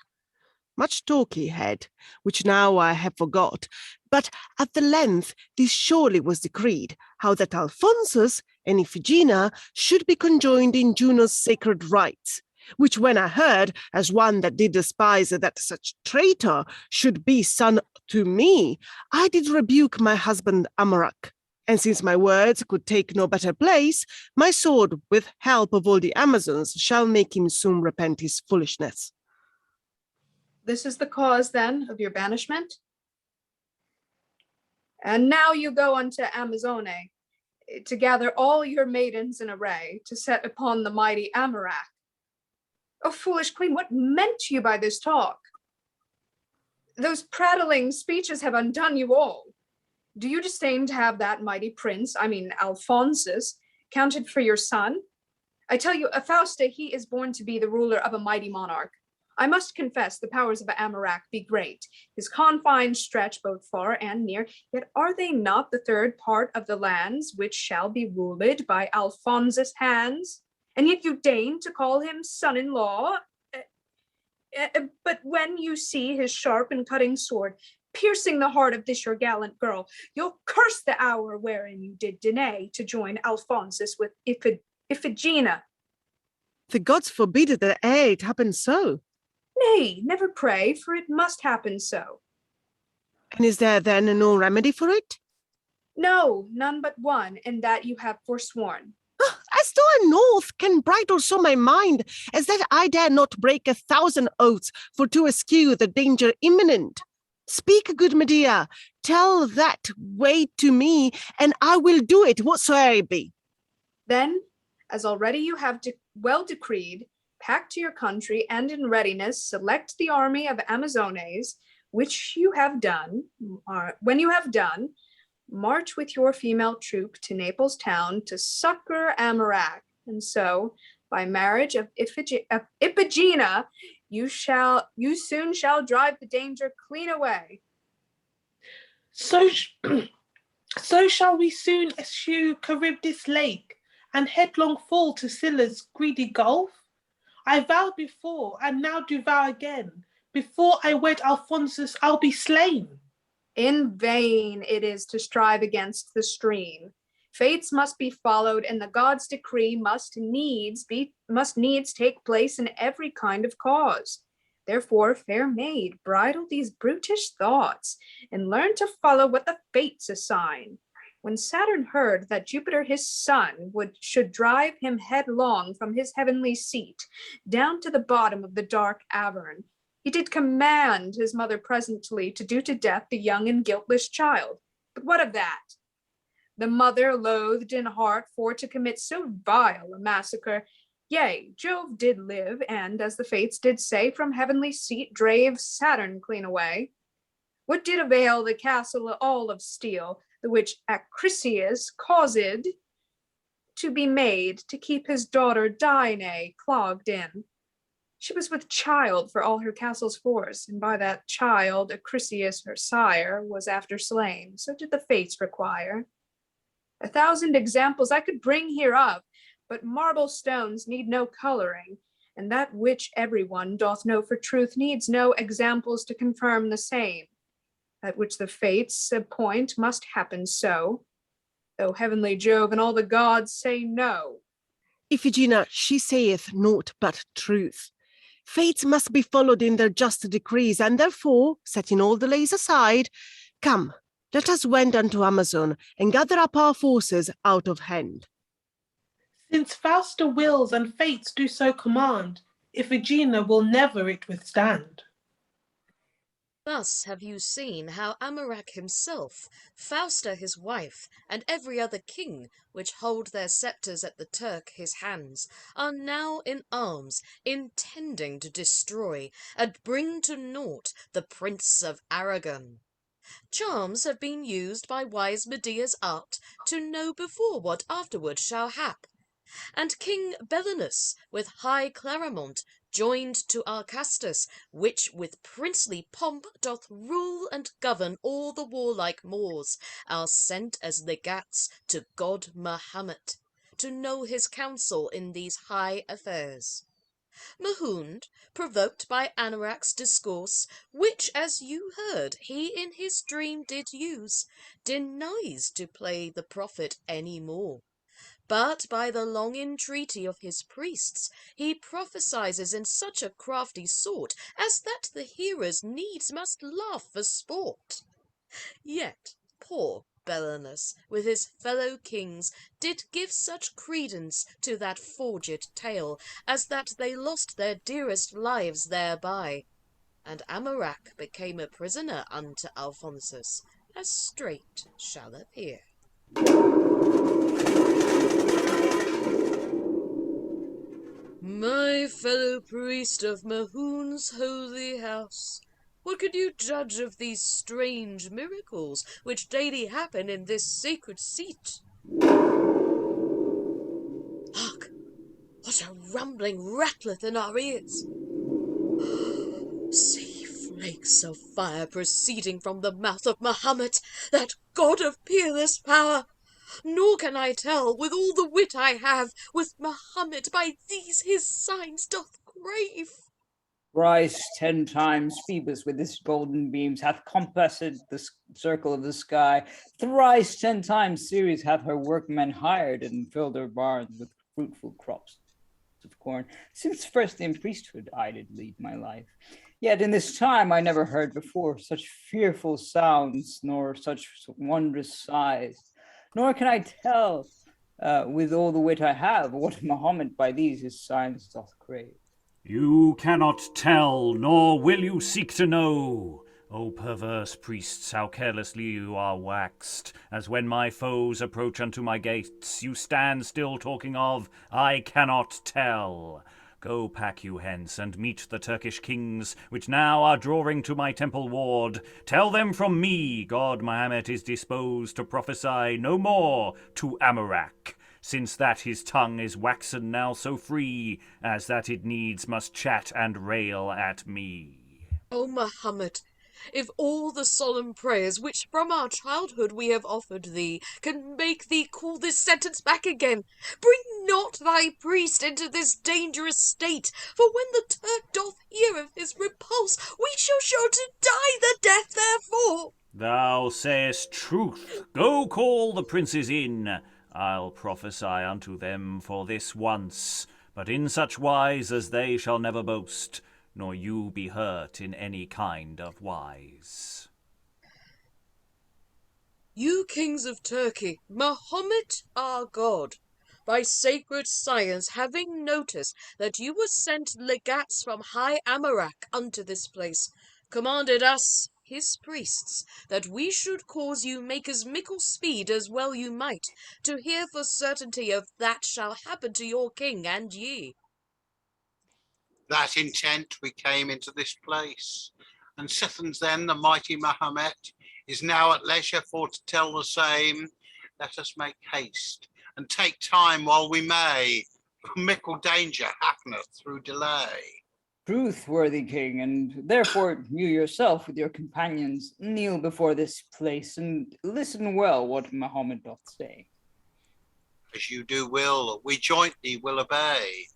Much talk he had, which now I have forgot, but at the length this surely was decreed, how that Alphonsus and Iphigena should be conjoined in Juno's sacred rites, which when I heard, as one that did despise that such traitor should be son to me, I did rebuke my husband Amirac. And since my words could take no better place, my sword, with help of all the Amazons, shall make him soon repent his foolishness. This is the cause, then, of your banishment? And now you go unto Amazone, to gather all your maidens in array, to set upon the mighty Amirac. O foolish queen, what meant you by this talk? Those prattling speeches have undone you all. Do you disdain to have that mighty prince, Alphonsus, counted for your son? I tell you, Fausta, he is born to be the ruler of a mighty monarch. I must confess the powers of Amirac be great. His confines stretch both far and near, yet are they not the third part of the lands which shall be ruled by Alphonsus' hands? And yet you deign to call him son-in-law? But when you see his sharp and cutting sword piercing the heart of this your gallant girl, you'll curse the hour wherein you did deny to join Alphonsus with Iphigena. The gods forbid that it happen so. Nay, never pray, for it must happen so. And is there then no remedy for it? No, none but one, and that you have forsworn. As though an oath can bridle so my mind, as that I dare not break 1,000 oaths for to eschew the danger imminent. Speak, good Medea, tell that way to me, and I will do it whatsoe'er it be. Then, as already you have well decreed, pack to your country, and in readiness select the army of Amazones, which you have done. When you have done, march with your female troop to Naples town to succor Amurac, and so, by marriage of Iphigena, you soon shall drive the danger clean away. So shall we soon eschew Charybdis lake and headlong fall to Scylla's greedy gulf? I vowed before, and now do vow again, before I wed Alphonsus, I'll be slain. In vain it is to strive against the stream. Fates must be followed, and the gods' decree must needs take place in every kind of cause. Therefore, fair maid, bridle these brutish thoughts, and learn to follow what the fates assign. When Saturn heard that Jupiter his son should drive him headlong from his heavenly seat, down to the bottom of the dark Avern, he did command his mother presently to do to death the young and guiltless child. But what of that? The mother loathed in heart for to commit so vile a massacre. Yea, Jove did live, and, as the fates did say, from heavenly seat drave Saturn clean away. What did avail the castle all of steel, the which Acrisius caused to be made to keep his daughter Danae clogged in? She was with child for all her castle's force, and by that child Acrisius her sire was after slain, so did the fates require. 1,000 examples I could bring hereof, but marble stones need no coloring, and that which everyone doth know for truth needs no examples to confirm the same. That which the fates appoint must happen so, though heavenly Jove and all the gods say no. Iphigena, she saith naught but truth. Fates must be followed in their just decrees, and therefore, setting all delays aside, come, let us wend unto Amazon, and gather up our forces out of hand. Since Fausta wills and fates do so command, Iphigena will never it withstand. Thus have you seen how Amurac himself, Fausta his wife, and every other king, which hold their sceptres at the Turk his hands, are now in arms, intending to destroy and bring to naught the Prince of Aragon. Charms have been used by wise Medea's art to know before what afterward shall hap. And King Belinus with high Clarimont joined to Arcastus, which with princely pomp doth rule and govern all the warlike Moors, are sent as legats to God Mahomet, to know his counsel in these high affairs. Mahound, provoked by Anorac's discourse, which, as you heard, he in his dream did use, denies to play the prophet any more. But by the long entreaty of his priests, he prophesies in such a crafty sort, as that the hearers needs must laugh for sport. Yet poor Belinus, with his fellow kings, did give such credence to that forged tale, as that they lost their dearest lives thereby, and Amurac became a prisoner unto Alphonsus, as straight shall appear. My fellow priest of Mahound's holy house, what could you judge of these strange miracles which daily happen in this sacred seat? Hark! What a rumbling rattleth in our ears! See flakes of fire proceeding from the mouth of Mahomet, that god of peerless power! Nor can I tell, with all the wit I have, with Mahomet by these his signs doth crave. Thrice 10 times Phoebus with his golden beams hath compassed the circle of the sky. Thrice 10 times Ceres hath her workmen hired and filled her barns with fruitful crops of corn. Since first in priesthood I did lead my life. Yet in this time I never heard before such fearful sounds, nor such wondrous sighs. Nor can I tell, with all the wit I have, what Mahomet by these his signs doth crave. You cannot tell, nor will you seek to know, O perverse priests, how carelessly you are waxed, as when my foes approach unto my gates, you stand still talking of, I cannot tell. Go pack you hence, and meet the Turkish kings, which now are drawing to my temple ward. Tell them from me, God Mahomet is disposed to prophesy no more to Amurac, since that his tongue is waxen now so free, as that it needs must chat and rail at me. O Mahomet, if all the solemn prayers which from our childhood we have offered thee can make thee call this sentence back again, bring not thy priest into this dangerous state, for when the Turk doth hear of his repulse, we shall sure to die the death therefore. Thou sayest truth. Go call the princes in. I'll prophesy unto them for this once, but in such wise as they shall never boast, nor you be hurt in any kind of wise. You kings of Turkey, Mahomet our God, by sacred science having notice that you were sent legats from high Amurac unto this place, commanded us, his priests, that we should cause you make as mickle speed as well you might, to hear for certainty of that shall happen to your king and ye. That intent we came into this place, and sithens then the mighty Mahomet is now at leisure for to tell the same. Let us make haste, and take time while we may, for mickle danger happeneth through delay. Truth, worthy king, and therefore you yourself with your companions kneel before this place, and listen well what Mahomet doth say. As you do will, we jointly will obey.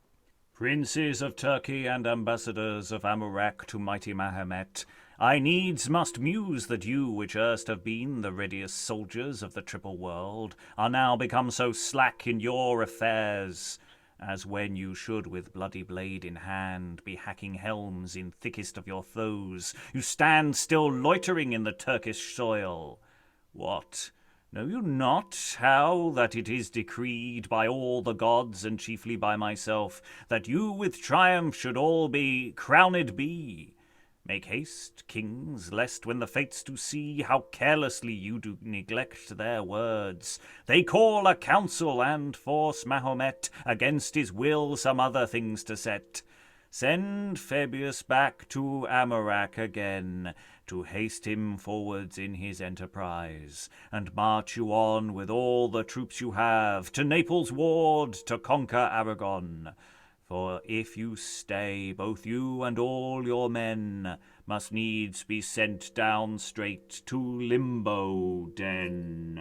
Princes of Turkey and ambassadors of Amurac to mighty Mahomet, I needs must muse that you, which erst have been the readiest soldiers of the triple world, are now become so slack in your affairs, as when you should with bloody blade in hand be hacking helms in thickest of your foes, you stand still loitering in the Turkish soil. What? Know you not how that it is decreed by all the gods, and chiefly by myself, that you with triumph should all be crowned be? Make haste, kings, lest when the fates do see how carelessly you do neglect their words, they call a council and force Mahomet against his will some other things to set. Send Fabius back to Amurac again, to haste him forwards in his enterprise, and march you on with all the troops you have to Naples' ward to conquer Aragon. For if you stay, both you and all your men must needs be sent down straight to Limbo Den.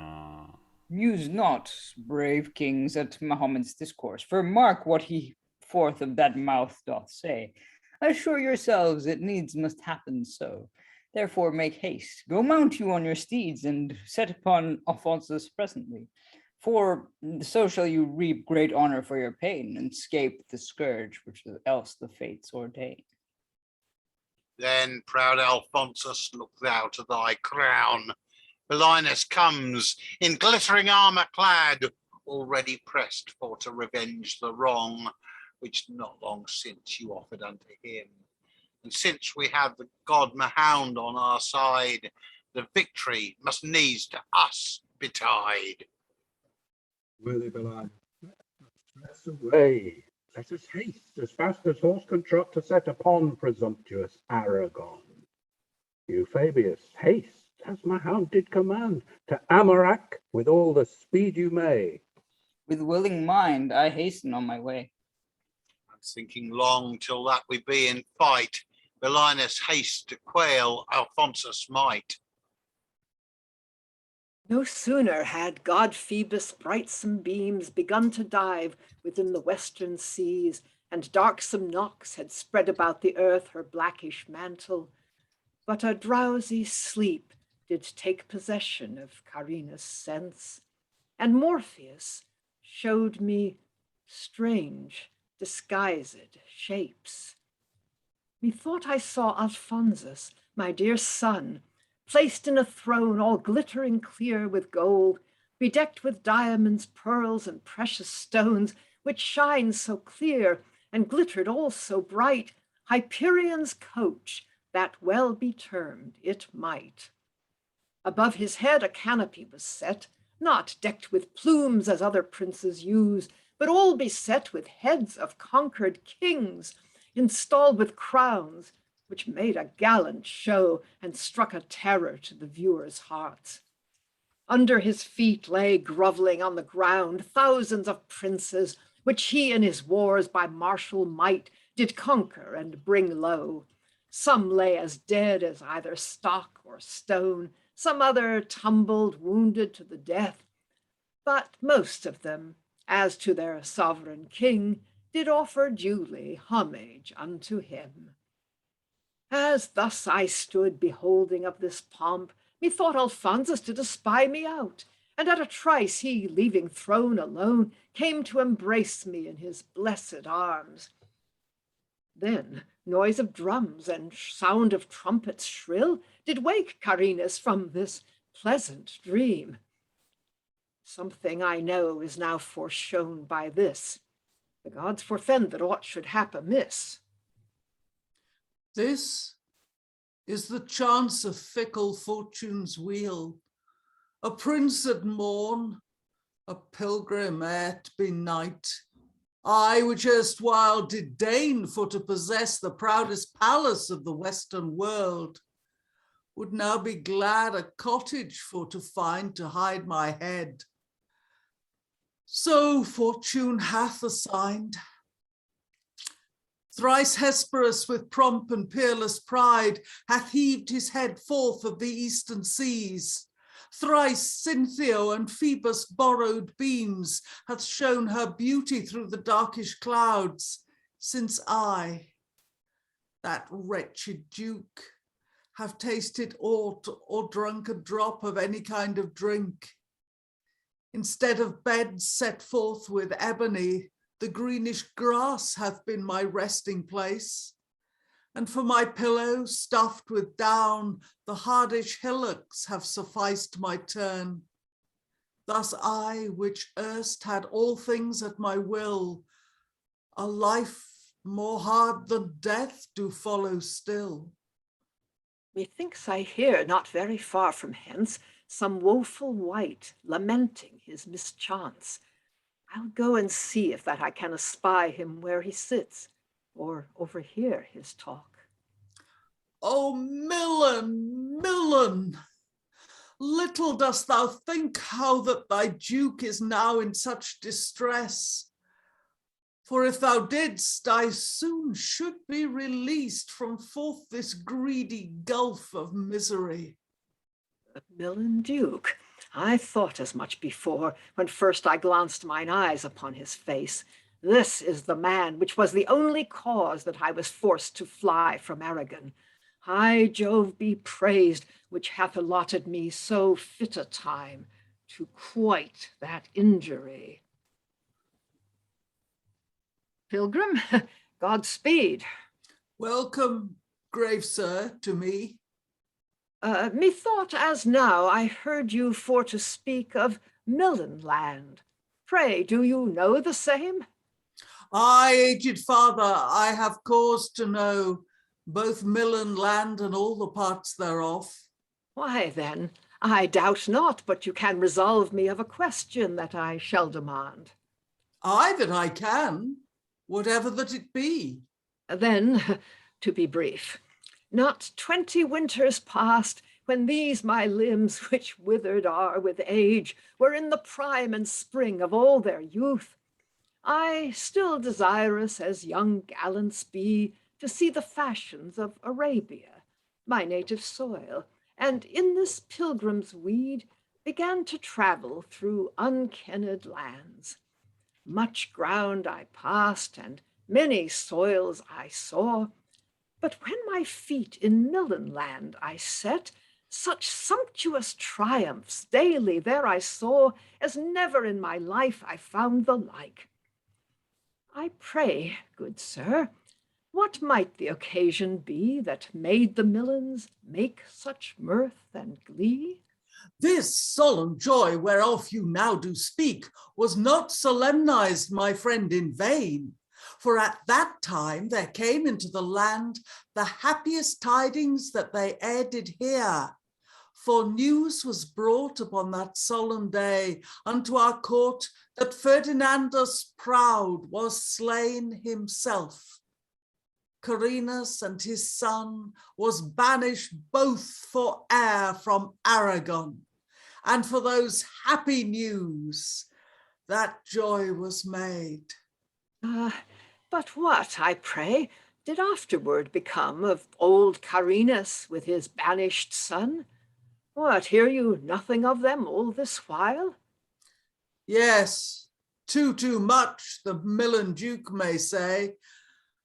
Muse not, brave kings, at Mahomet's discourse, for mark what he forth of that mouth doth say. Assure yourselves it needs must happen so. Therefore make haste, go mount you on your steeds, and set upon Alphonsus presently. For so shall you reap great honor for your pain, and scape the scourge which else the fates ordain. Then, proud Alphonsus, look thou to thy crown. Belinus comes, in glittering armour clad, already pressed for to revenge the wrong, which not long since you offered unto him. And since we have the god Mahound on our side, the victory must needs to us betide. Worthy Belinus, let's away. Let us haste as fast as horse can trot to set upon presumptuous Aragon. You, Fabius, haste, as Mahound did command, to Amurac with all the speed you may. With willing mind I hasten on my way. I'm thinking long till that we be in fight. Belinus haste to quail Alphonsus' might. No sooner had god Phoebus' brightsome beams begun to dive within the western seas, and darksome Nox had spread about the earth her blackish mantle, but a drowsy sleep did take possession of Carinus' sense, and Morpheus showed me strange, disguised shapes. Methought I saw Alphonsus, my dear son, placed in a throne all glittering clear with gold, bedecked with diamonds, pearls, and precious stones, which shine so clear and glittered all so bright, Hyperion's coach, that well be termed it might. Above his head a canopy was set, not decked with plumes as other princes use, but all beset with heads of conquered kings, installed with crowns, which made a gallant show and struck a terror to the viewers' hearts. Under his feet lay groveling on the ground thousands of princes, which he in his wars by martial might did conquer and bring low. Some lay as dead as either stock or stone, some other tumbled wounded to the death. But most of them, as to their sovereign king, did offer duly homage unto him. As thus I stood beholding of this pomp, methought Alphonsus did espy me out, and at a trice he, leaving throne alone, came to embrace me in his blessed arms. Then noise of drums and sound of trumpets shrill did wake Carinus from this pleasant dream. Something I know is now foreshown by this. The gods forfend that aught should hap amiss. This is the chance of fickle fortune's wheel. A prince at morn, a pilgrim at benight. I, which erstwhile did deign for to possess the proudest palace of the Western world, would now be glad a cottage for to find to hide my head. So fortune hath assigned. Thrice Hesperus with prompt and peerless pride hath heaved his head forth of the eastern seas. Thrice Cynthia and Phoebus borrowed beams hath shown her beauty through the darkish clouds, since I, that wretched duke, have tasted aught or drunk a drop of any kind of drink. Instead of beds set forth with ebony, the greenish grass hath been my resting place, and for my pillow, stuffed with down, the hardish hillocks have sufficed my turn. Thus I, which erst had all things at my will, a life more hard than death do follow still. Methinks I hear, not very far from hence, some woeful wight lamenting his mischance. I'll go and see if that I can espy him where he sits, or overhear his talk. O Milan, Milan, little dost thou think how that thy duke is now in such distress. For if thou didst, I soon should be released from forth this greedy gulf of misery. The Milan Duke, I thought as much before, when first I glanced mine eyes upon his face. This is the man which was the only cause that I was forced to fly from Aragon. High Jove be praised, which hath allotted me so fit a time to quite that injury. Pilgrim, Godspeed. Welcome, grave sir, to me. Methought as now I heard you for to speak of Milan land. Pray, do you know the same? Aye, aged father, I have cause to know both Milan land and all the parts thereof. Why then, I doubt not but you can resolve me of a question that I shall demand. Aye, that I can, whatever that it be. Then, to be brief, not 20 winters past, when these my limbs, which withered are with age, were in the prime and spring of all their youth, I, still desirous as young gallants be, to see the fashions of Arabia, my native soil, and in this pilgrim's weed began to travel through unkenned lands. Much ground I passed, and many soils I saw, but when my feet in Milan land I set, such sumptuous triumphs daily there I saw, as never in my life I found the like. I pray, good sir, what might the occasion be that made the Milans make such mirth and glee? This solemn joy whereof you now do speak was not solemnized, my friend, in vain. For at that time there came into the land the happiest tidings that they e'er did hear. For news was brought upon that solemn day unto our court that Ferdinandus proud was slain himself. Carinus and his son was banished both for air from Aragon, and for those happy news that joy was made. But what, I pray, did afterward become of old Carinus with his banished son? What, hear you nothing of them all this while? Yes, too much, the Milan Duke may say.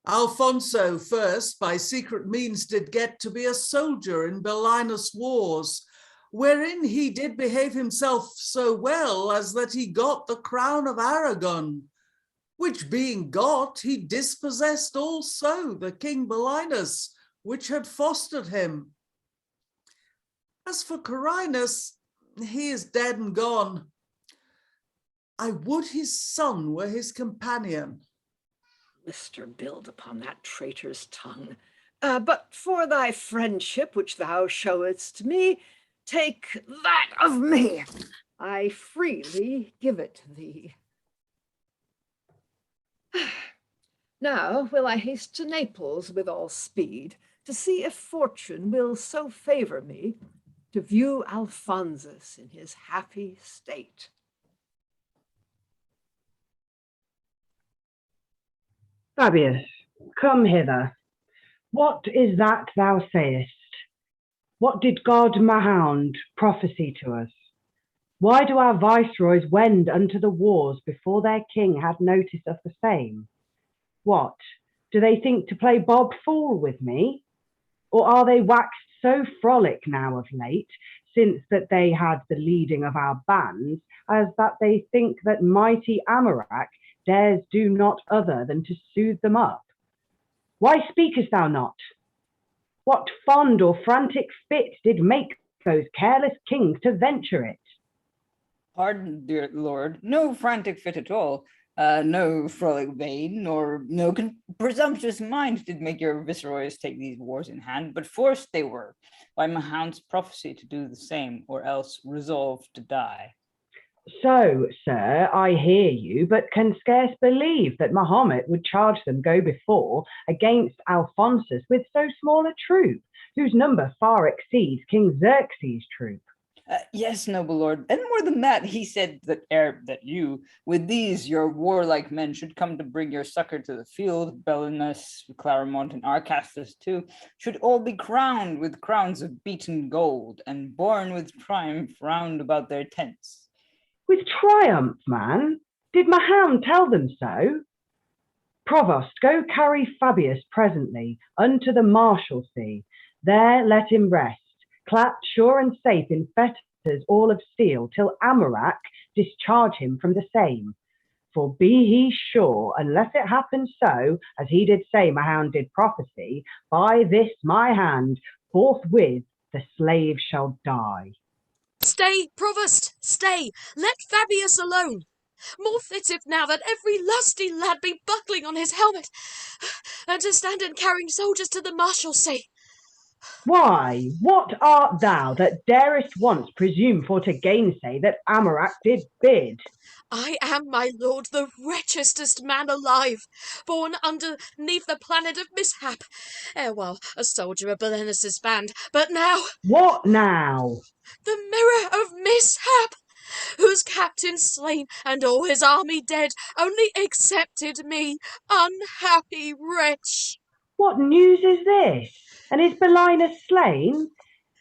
Alfonso first by secret means did get to be a soldier in Belinus wars, wherein he did behave himself so well as that he got the crown of Aragon, which being got, he dispossessed also the King Belinus, which had fostered him. As for Carinus, he is dead and gone. I would his son were his companion. Lister, build upon that traitor's tongue. But for thy friendship which thou showest me, take that of me. I freely give it thee. Now will I haste to Naples with all speed, to see if fortune will so favor me, to view Alphonsus in his happy state. Fabius, come hither. What is that thou sayest? What did God Mahound prophesy to us? Why do our viceroys wend unto the wars before their king had notice of the same? What, do they think to play Bob Fool with me? Or are they waxed so frolic now of late, since that they had the leading of our bands, as that they think that mighty Amurac dares do not other than to soothe them up? Why speakest thou not? What fond or frantic fit did make those careless kings to venture it? Pardon, dear lord, no frantic fit at all. No frolic vein, nor no presumptuous mind did make your viceroys take these wars in hand, but forced they were by Mahound's prophecy to do the same, or else resolved to die. So, sir, I hear you, but can scarce believe that Mahomet would charge them go before against Alphonsus with so small a troop, whose number far exceeds King Xerxes' troop. Yes, noble lord, and more than that, he said that that you, with these your warlike men, should come to bring your succor to the field. Belinus, Clarimont, and Arcastus too, should all be crowned with crowns of beaten gold, and borne with triumph round about their tents. With triumph, man? Did Mahound tell them so? Provost, go carry Fabius presently unto the Marshalsea. There let him rest, clapped sure and safe in fetters all of steel, till Amurac discharge him from the same. For be he sure, unless it happen so, as he did say Mahound did prophecy, by this my hand, forthwith the slave shall die. Stay, Provost, stay, let Fabius alone. More fit if now that every lusty lad be buckling on his helmet, and to stand and carrying soldiers to the Marshalsea. Why, what art thou that darest once presume for to gainsay that Amurac did bid? I am, my lord, the wretchedest man alive, born underneath the planet of mishap, erewhile a soldier of Belinus' band, but now... What now? The mirror of mishap, whose captain slain and all his army dead, only excepted me, unhappy wretch. What news is this? And is Belinus slain?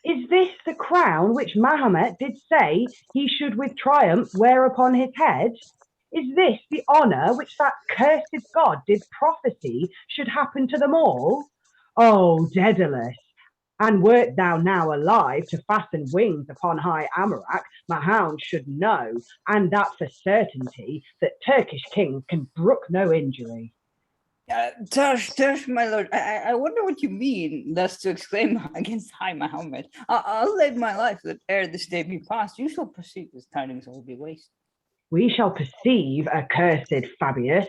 Is this the crown which Mahomet did say he should with triumph wear upon his head? Is this the honour which that cursed god did prophesy should happen to them all? O Daedalus, and wert thou now alive to fasten wings upon high Amurac, Mahound should know, and that for certainty, that Turkish kings can brook no injury. Tush, my lord, I wonder what you mean thus to exclaim against high Mahomet. I'll lay my life that ere this day be past, you shall perceive his tidings will be waste. We shall perceive, accursed Fabius.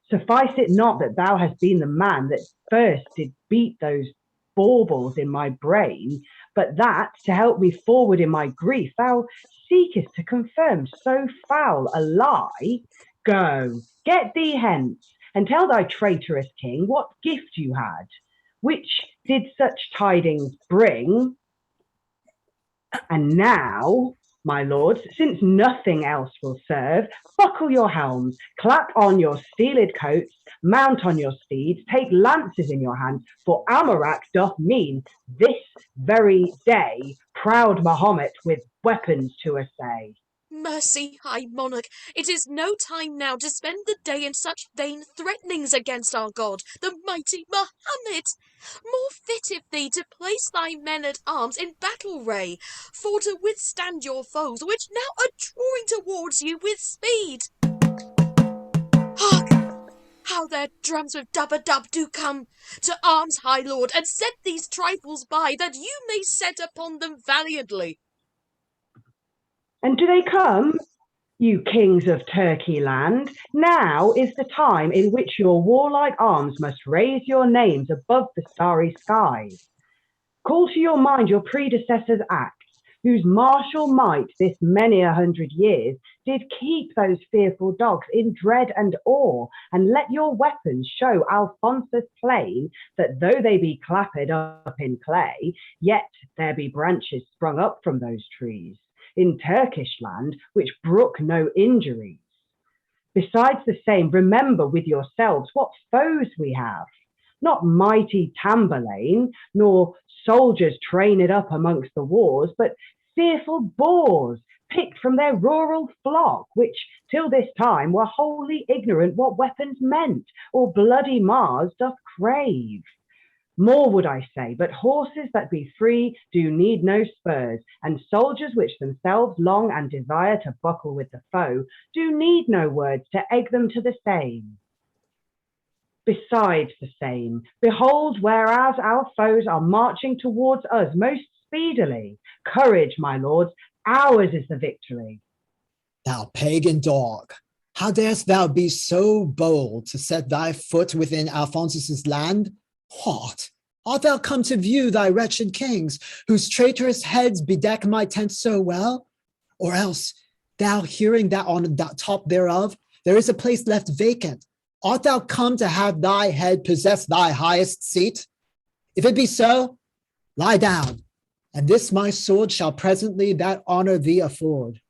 Suffice it not that thou hast been the man that first did beat those baubles in my brain, but that, to help me forward in my grief, thou seekest to confirm so foul a lie. Go, get thee hence, and tell thy traitorous king what gift you had, which did such tidings bring. And now, my lords, since nothing else will serve, buckle your helms, clap on your steeled coats, mount on your steeds, take lances in your hands, for Amurac doth mean this very day proud Mahomet with weapons to assay. Mercy, high monarch, it is no time now to spend the day in such vain threatenings against our God, the mighty Mahomet. More fitteth thee to place thy men at arms in battle array, for to withstand your foes, which now are drawing towards you with speed. Hark! How their drums with dub-a-dub do come! To arms, high lord, and set these trifles by, that you may set upon them valiantly. And do they come, you kings of Turkey land? Now is the time in which your warlike arms must raise your names above the starry skies. Call to your mind your predecessors' acts, whose martial might this many 100 years did keep those fearful dogs in dread and awe, and let your weapons show Alphonsus plain that though they be clapped up in clay, yet there be branches sprung up from those trees in Turkish land, which brook no injuries. Besides the same, remember with yourselves what foes we have, not mighty Tamburlaine, nor soldiers trained up amongst the wars, but fearful boars, picked from their rural flock, which till this time were wholly ignorant what weapons meant, or bloody Mars doth crave. More would I say, but horses that be free do need no spurs, and soldiers which themselves long and desire to buckle with the foe do need no words to egg them to the same. Besides the same, behold, whereas our foes are marching towards us most speedily, courage, my lords, ours is the victory. Thou pagan dog, how darest thou be so bold to set thy foot within Alphonsus' land? What? Art thou come to view thy wretched kings, whose traitorous heads bedeck my tent so well? Or else, thou hearing that on the top thereof there is a place left vacant, art thou come to have thy head possess thy highest seat? If it be so, lie down, and this my sword shall presently that honor thee afford.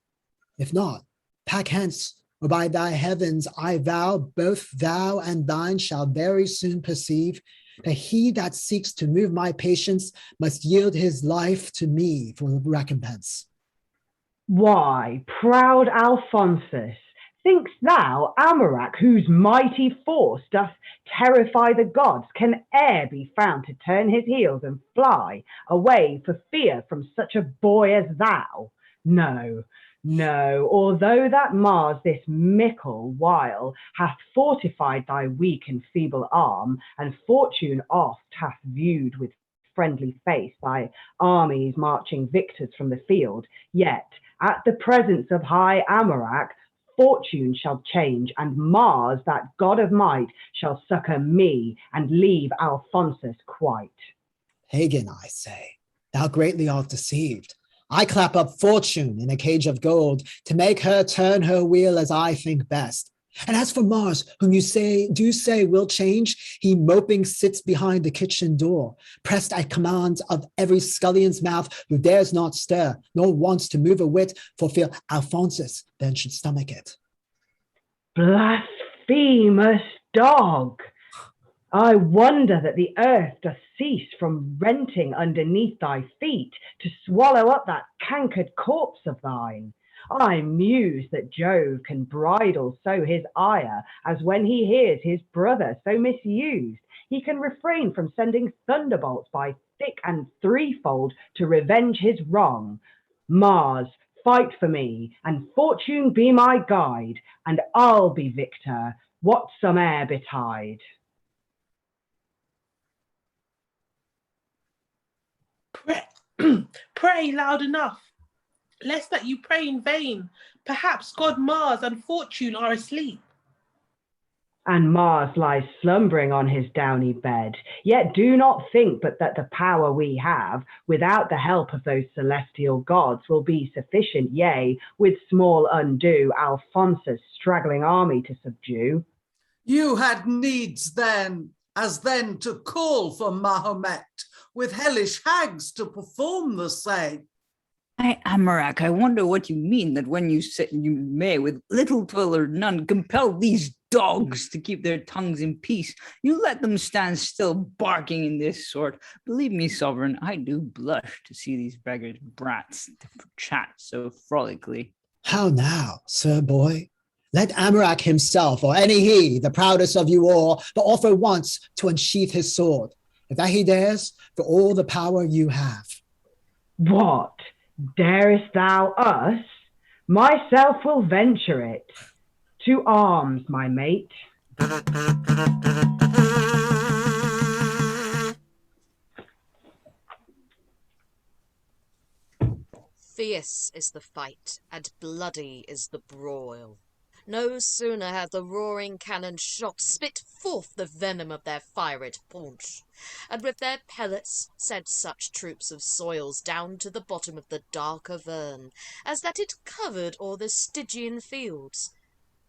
If not, pack hence, or by thy heavens I vow both thou and thine shall very soon perceive that he that seeks to move my patience must yield his life to me for recompense. Why, proud Alphonsus, thinkst thou Amurac, whose mighty force doth terrify the gods, can e'er be found to turn his heels and fly away for fear from such a boy as thou? No, no, although that Mars this mickle while hath fortified thy weak and feeble arm, and fortune oft hath viewed with friendly face thy armies marching victors from the field, yet at the presence of high Amurac, fortune shall change, and Mars, that god of might, shall succor me and leave Alphonsus quite. Pagan, I say, thou greatly art deceived. I clap up fortune in a cage of gold to make her turn her wheel as I think best. And as for Mars, whom you do say will change, he moping sits behind the kitchen door, pressed at commands of every scullion's mouth who dares not stir, nor wants to move a whit, for fear Alphonsus then should stomach it. Blasphemous dog! I wonder that the earth doth cease from renting underneath thy feet to swallow up that cankered corpse of thine. I muse that Jove can bridle so his ire as when he hears his brother so misused, he can refrain from sending thunderbolts by thick and threefold to revenge his wrong. Mars, fight for me, and fortune be my guide, and I'll be victor, whatsome'er betide. Pray loud enough, lest that you pray in vain. Perhaps God Mars and fortune are asleep. And Mars lies slumbering on his downy bed. Yet do not think but that the power we have, without the help of those celestial gods, will be sufficient, yea, with small undue, Alphonsus' straggling army to subdue. You had needs then, as then to call for Mahomet, with hellish hags to perform the same. Amarak, I wonder what you mean that when you say you may, with little toil or none, compel these dogs to keep their tongues in peace. You let them stand still barking in this sort. Believe me, sovereign, I do blush to see these beggars brats chat so frolically. How now, sir boy? Let Amarak himself, or any he, the proudest of you all, but offer once to unsheath his sword. If that he dares, for all the power you have. What? Darest thou us? Myself will venture it. To arms, my mate. Fierce is the fight, and bloody is the broil. No sooner had the roaring cannon shot spit forth the venom of their fired paunch, and with their pellets sent such troops of soils down to the bottom of the dark Avern, as that it covered all the Stygian fields.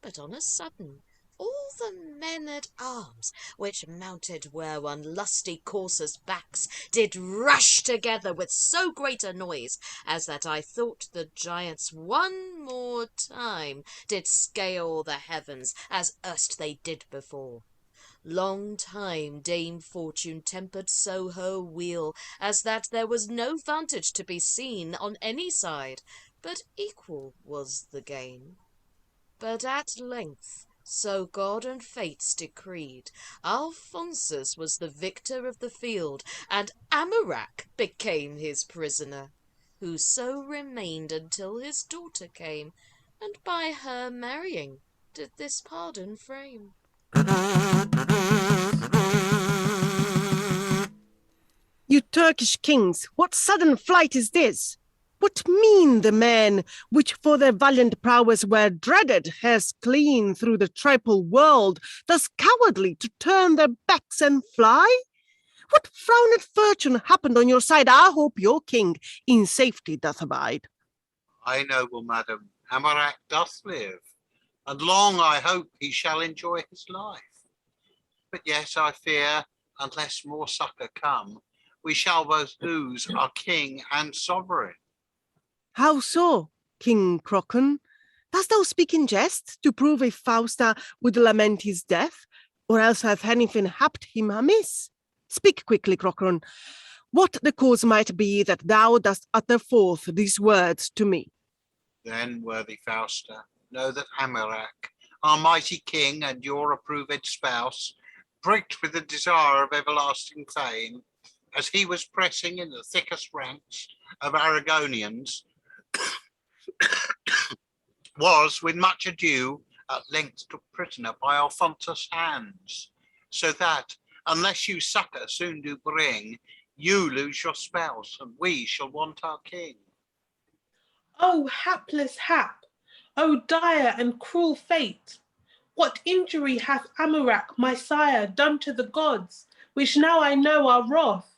But on a sudden all the men-at-arms, which mounted were on lusty coursers' backs, did rush together with so great a noise, as that I thought the giants one more time did scale the heavens, as erst they did before. Long time Dame Fortune tempered so her wheel, as that there was no vantage to be seen on any side, but equal was the gain. But at length, so God and fates decreed, Alphonsus was the victor of the field, and Amarak became his prisoner, who so remained until his daughter came, and by her marrying did this pardon frame. You Turkish kings, what sudden flight is this? What mean the men, which for their valiant prowess were dreaded, has clean through the triple world, thus cowardly to turn their backs and fly? What frowned fortune happened on your side? I hope your king in safety doth abide. I, noble madam, Amarak doth live, and long I hope he shall enjoy his life. But yet I fear, unless more succour come, we shall both lose our king and sovereign. How so, King Crocon? Dost thou speak in jest, to prove if Fausta would lament his death, or else hath anything happed him amiss? Speak quickly, Crocon. What the cause might be that thou dost utter forth these words to me? Then, worthy Fausta, know that Amarak, our mighty king and your approved spouse, pricked with the desire of everlasting fame, as he was pressing in the thickest ranks of Aragonians, was, with much ado, at length took prisoner by Alphonsus' hands, so that, unless you succour soon do bring, you lose your spouse, and we shall want our king. O hapless hap! O dire and cruel fate! What injury hath Amarak, my sire, done to the gods, which now I know are wrath,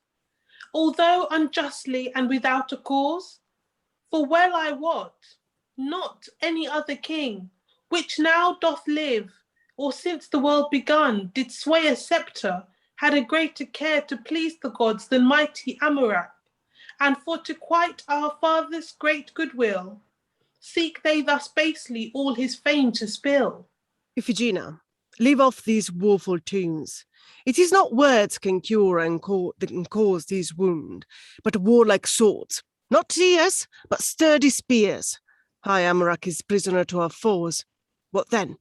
although unjustly and without a cause? For well I wot, not any other king, which now doth live, or since the world begun, did sway a sceptre, had a greater care to please the gods than mighty Amarak, and for to quite our father's great goodwill, seek they thus basely all his fame to spill. Iphigena, leave off these woeful tunes. It is not words can cure and cause these wound, but warlike swords. Not tears, but sturdy spears. High Amarak is prisoner to our foes. What then?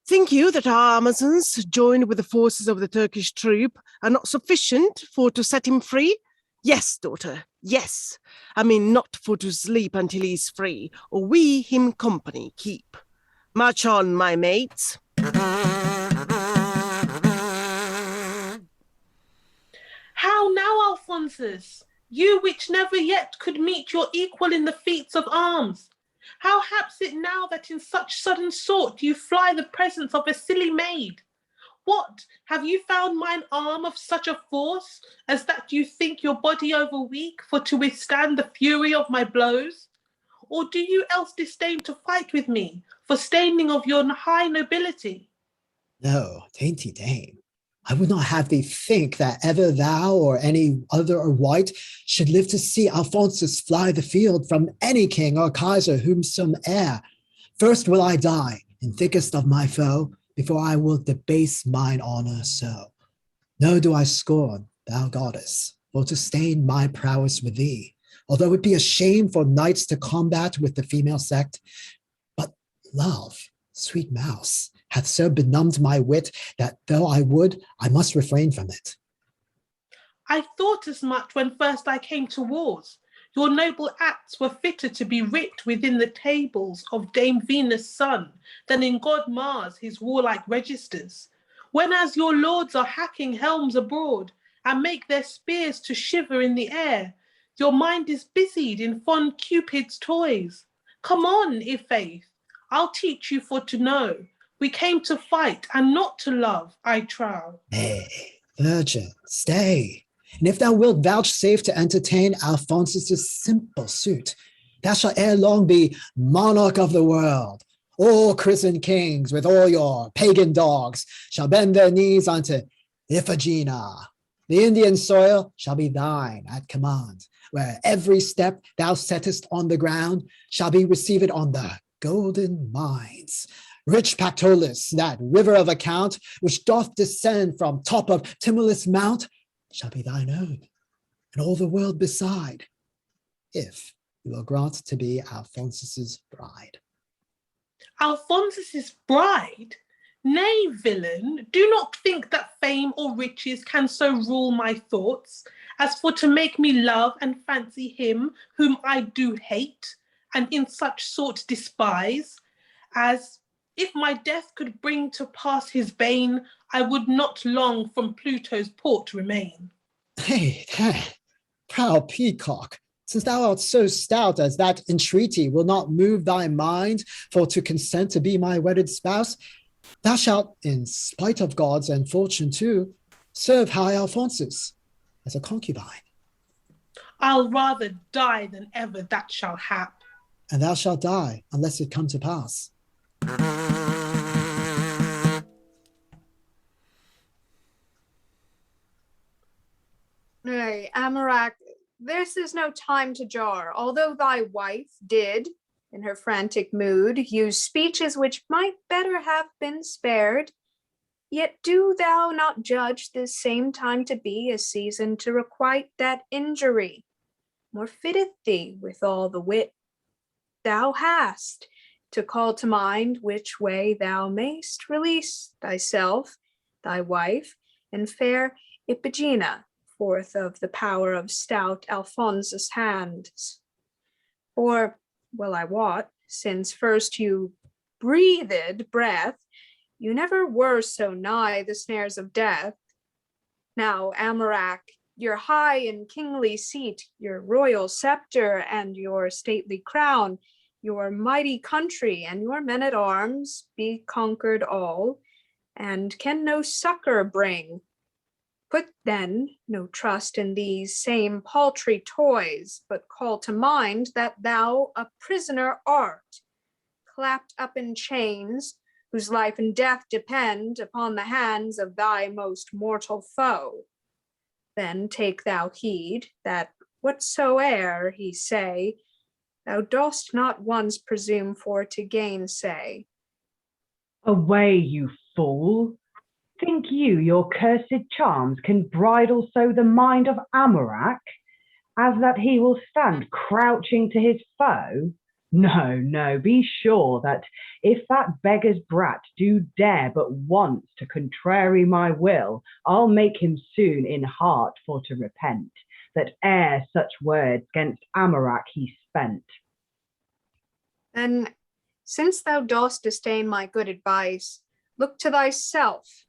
Think you that our Amazons, joined with the forces of the Turkish troop, are not sufficient for to set him free? Yes, daughter, yes. I mean not for to sleep until he is free, or we him company keep. March on, my mates. How now, Alphonsus? You which never yet could meet your equal in the feats of arms, How haps it now that in such sudden sort you fly the presence of a silly maid? What, have you found mine arm of such a force as that you think your body over weak for to withstand the fury of my blows? Or do you else disdain to fight with me for staining of your high nobility? No, dainty dame, I would not have thee think that ever thou or any other or wight should live to see Alphonsus fly the field from any king or Kaiser whomsoe'er. First will I die in thickest of my foe, before I will debase mine honour so. Nor do I scorn, thou goddess, for to stain my prowess with thee, although it be a shame for knights to combat with the female sect. But love, sweet mouse, hath so benumbed my wit that though I would, I must refrain from it. I thought as much when first I came to wars. Your noble acts were fitter to be writ within the tables of Dame Venus' son than in God Mars his warlike registers. Whenas your lords are hacking helms abroad and make their spears to shiver in the air, your mind is busied in fond Cupid's toys. Come on, i' faith, I'll teach you for to know. We came to fight and not to love, I trow. Nay, virgin, stay. And if thou wilt vouchsafe to entertain Alphonsus' simple suit, thou shalt ere long be monarch of the world. All christened kings with all your pagan dogs shall bend their knees unto Iphigena. The Indian soil shall be thine at command, where every step thou settest on the ground shall be received on the golden mines. Rich Pactolus, that river of account, which doth descend from top of Timulus Mount, shall be thine own, and all the world beside, if you will grant to be Alphonsus' bride. Alphonsus' bride? Nay, villain, do not think that fame or riches can so rule my thoughts, as for to make me love and fancy him whom I do hate, and in such sort despise, as if my death could bring to pass his bane, I would not long from Pluto's port remain. Hey, proud peacock, since thou art so stout as that entreaty will not move thy mind for to consent to be my wedded spouse, thou shalt, in spite of gods and fortune too, serve high Alphonsus as a concubine. I'll rather die than ever that shall hap. And thou shalt die unless it come to pass. Nay, Amarak, this is no time to jar. Although thy wife did, in her frantic mood, use speeches which might better have been spared, yet do thou not judge this same time to be a season to requite that injury. More fitteth thee with all the wit thou hast, to call to mind which way thou mayst release thyself, thy wife, and fair Iphigena, forth of the power of stout Alphonsus' hands. For, well I wot, since first you breathed breath, you never were so nigh the snares of death. Now, Amarak, your high and kingly seat, your royal scepter and your stately crown, your mighty country and your men-at-arms be conquered all, and can no succor bring. Put then no trust in these same paltry toys, but call to mind that thou a prisoner art, clapped up in chains, whose life and death depend upon the hands of thy most mortal foe. Then take thou heed that whatsoe'er he say, thou dost not once presume for to gainsay. Away, you fool! Think you your cursed charms can bridle so the mind of Amarak, as that he will stand crouching to his foe? No, no, be sure that if that beggar's brat do dare but once to contrary my will, I'll make him soon in heart for to repent, that ere such words gainst Amarak he spent. Then, since thou dost disdain my good advice, look to thyself,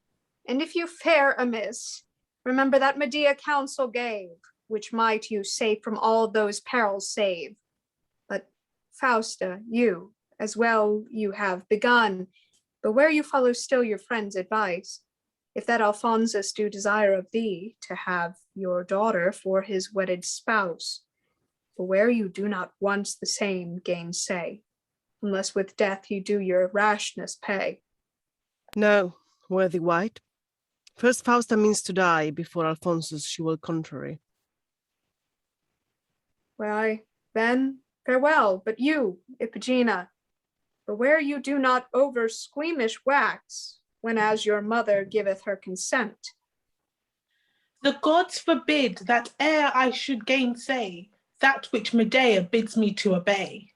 and if you fare amiss, remember that Medea counsel gave, which might you safe from all those perils save. But Fausta, you, as well you have begun, but where you follow still your friend's advice, if that Alphonsus do desire of thee to have your daughter for his wedded spouse, for where you do not once the same gainsay, unless with death you do your rashness pay. No, worthy wight. First Fausta means to die before Alphonsus she will contrary. Why, then, farewell, but you, Iphigena, beware you do not over squeamish wax, when as your mother giveth her consent. The gods forbid that e'er I should gainsay that which Medea bids me to obey.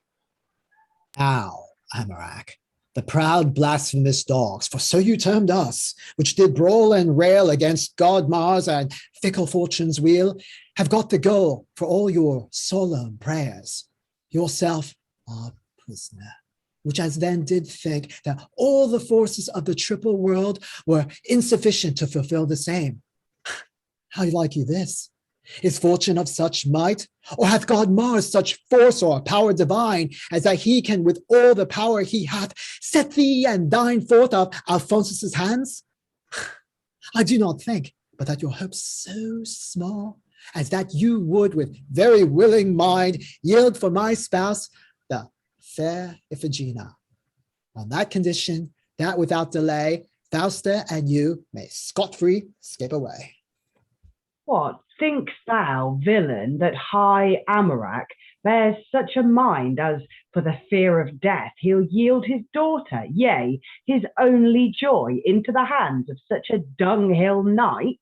Now, Amarak, the proud blasphemous dogs, for so you termed us, which did brawl and rail against God Mars and fickle fortune's wheel, have got the goal for all your solemn prayers. Yourself our prisoner, which as then did think that all the forces of the triple world were insufficient to fulfill the same. How like you this? Is fortune of such might, or hath God Mars such force or power divine, as that he can with all the power he hath set thee and thine forth of Alphonsus' hands? I do not think, but that your hope's so small, as that you would with very willing mind yield for my spouse the fair Iphigena. On that condition, that without delay, Fausta and you may scot-free escape away. What, think'st thou, villain, that high Amarak bears such a mind as, for the fear of death, he'll yield his daughter, yea, his only joy, into the hands of such a dunghill knight?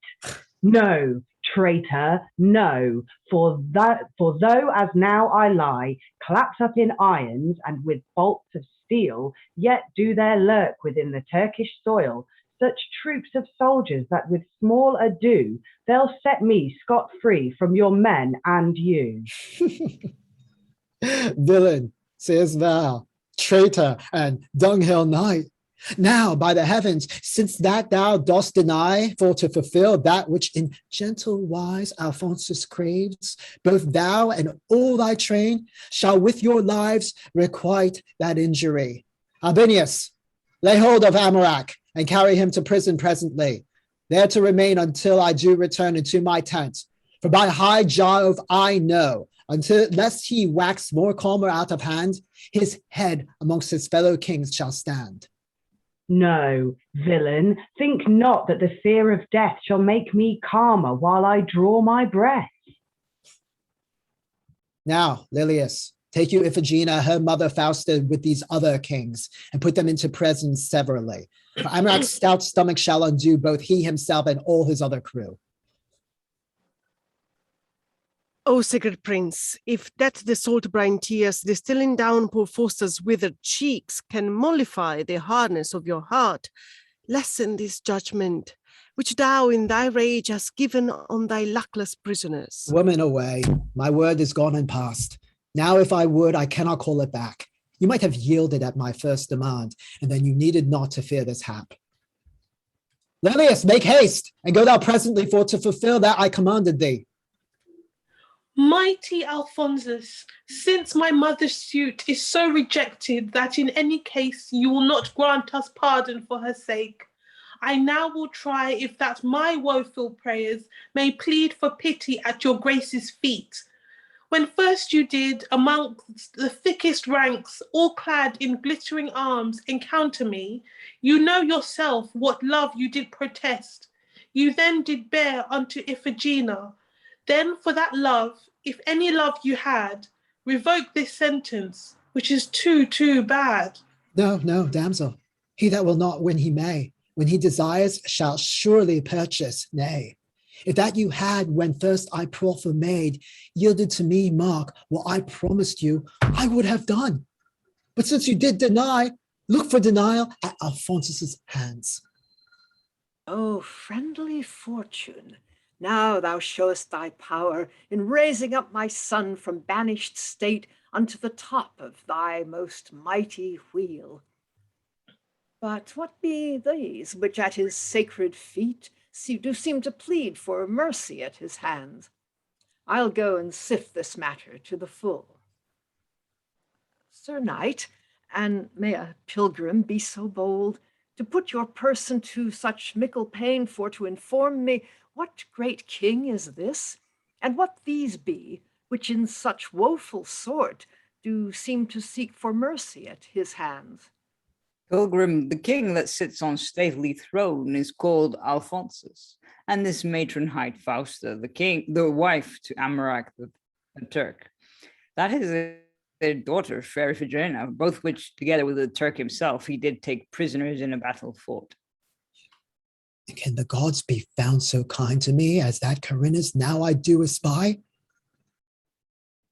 No, traitor, no, for though as now I lie, clapped up in irons and with bolts of steel, yet do there lurk within the Turkish soil such troops of soldiers that with small ado they'll set me scot-free from your men and you. Villain, sayest thou, traitor and dunghill knight. Now, by the heavens, since that thou dost deny for to fulfill that which in gentle wise Alphonsus craves, both thou and all thy train shall with your lives requite that injury. Albinius, lay hold of Amarak and carry him to prison presently, there to remain until I do return into my tent. For by high Jove I know, until lest he wax more calmer out of hand, his head amongst his fellow kings shall stand. No, villain, think not that the fear of death shall make me calmer while I draw my breath. Now, Laelius, take you Iphigena, her mother Fausta, with these other kings, and put them into prison severally. For Amarak's stout stomach shall undo both he himself and all his other crew. O sacred prince, if that the salt brine tears distilling down poor Fausta's withered cheeks can mollify the hardness of your heart, lessen this judgment, which thou in thy rage hast given on thy luckless prisoners. Woman away, my word is gone and past. Now if I would, I cannot call it back. You might have yielded at my first demand, and then you needed not to fear this hap. Laelius, make haste, and go thou presently for to fulfill that I commanded thee. Mighty Alphonsus, since my mother's suit is so rejected that in any case you will not grant us pardon for her sake, I now will try if that my woeful prayers may plead for pity at your grace's feet. When first you did, amongst the thickest ranks, all clad in glittering arms, encounter me, you know yourself what love you did protest. You then did bear unto Iphigena. Then for that love, if any love you had, revoke this sentence, which is too bad. No, damsel. He that will not when he may, when he desires, shall surely purchase, nay. If that you had when first I proffer made, yielded to me, mark, what I promised you, I would have done. But since you did deny, look for denial at Alphonsus' hands. O friendly fortune, now thou showest thy power in raising up my son from banished state unto the top of thy most mighty wheel. But what be these which at his sacred feet do seem to plead for mercy at his hands? I'll go and sift this matter to the full. Sir Knight, and may a pilgrim be so bold to put your person to such mickle pain for to inform me what great king is this, and what these be, which in such woeful sort do seem to seek for mercy at his hands. Pilgrim, the king that sits on stately throne is called Alphonsus, and this matron hight Fausta, the wife to Amurac the Turk. That is their daughter, fair Iphigena, both which, together with the Turk himself, he did take prisoners in a battle fought. Can the gods be found so kind to me as that Carinus now I do espy?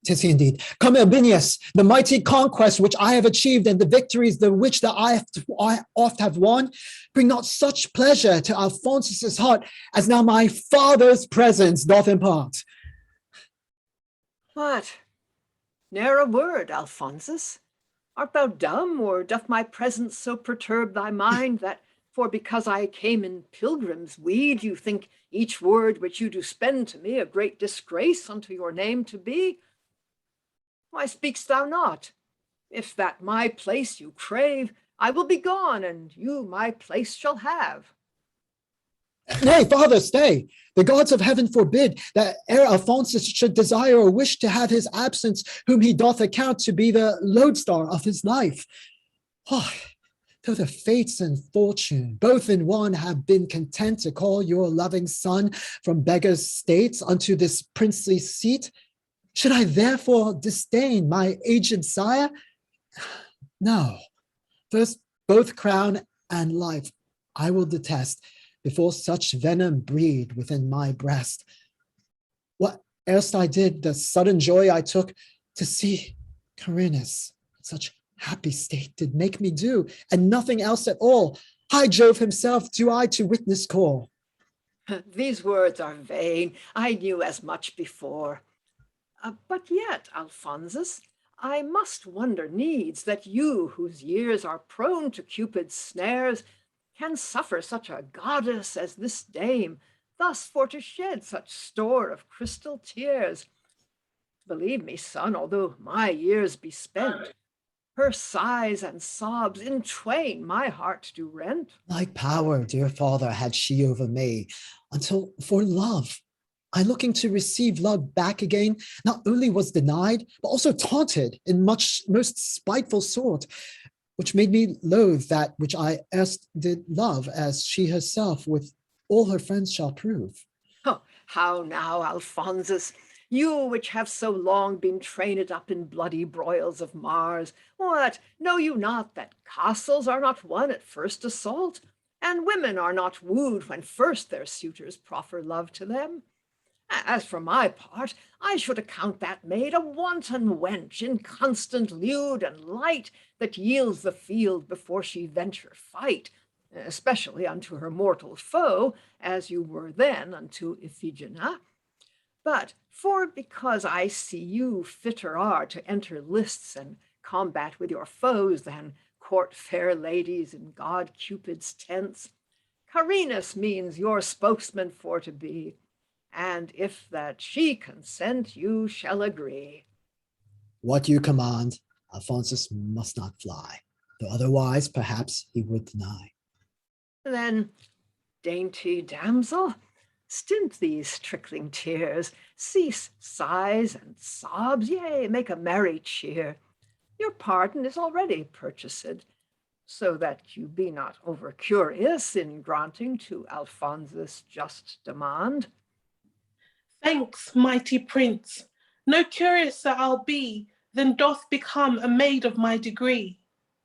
'Tis he indeed. Come, Albinius, the mighty conquest which I have achieved and the victories the which that I oft have won, bring not such pleasure to Alphonsus' heart as now my father's presence doth impart. What? Ne'er a word, Alphonsus. Art thou dumb, or doth my presence so perturb thy mind that, for because I came in pilgrim's weed, you think each word which you do spend to me a great disgrace unto your name to be? Why speak'st thou not? If that my place you crave, I will be gone, and you my place shall have. Nay, father, stay. The gods of heaven forbid that ere Alphonsus should desire or wish to have his absence, whom he doth account to be the lodestar of his life. Oh, though the fates and fortune, both in one, have been content to call your loving son from beggar's states unto this princely seat, should I therefore disdain my aged sire? No. First, both crown and life I will detest, before such venom breed within my breast. What erst I did, the sudden joy I took to see Carinus in such happy state did make me do, and nothing else at all. High Jove himself do I to witness call. These words are vain. I knew as much before. But yet, Alphonsus, I must wonder needs that you, whose years are prone to Cupid's snares, can suffer such a goddess as this dame, thus for to shed such store of crystal tears. Believe me, son, although my years be spent, her sighs and sobs in twain my heart do rent. Like power, dear father, had she over me, until for love, I looking to receive love back again, not only was denied, but also taunted in most spiteful sort, which made me loathe that which I erst did love, as she herself with all her friends shall prove. Oh, how now, Alphonsus, you which have so long been trained up in bloody broils of Mars, what, know you not that castles are not won at first assault, and women are not wooed when first their suitors proffer love to them? As for my part, I should account that maid a wanton wench, inconstant, lewd, and light, that yields the field before she venture fight, especially unto her mortal foe, as you were then unto Iphigena. But for because I see you fitter are to enter lists and combat with your foes than court fair ladies in god Cupid's tents, Carinus means your spokesman for to be, and if that she consent, you shall agree. What you command, Alphonsus must not fly, though otherwise perhaps he would deny. Then, dainty damsel, stint these trickling tears, cease sighs and sobs, yea, make a merry cheer. Your pardon is already purchased, so that you be not over curious in granting to Alphonsus just demand. Thanks, mighty prince. No curiouser I'll be than doth become a maid of my degree.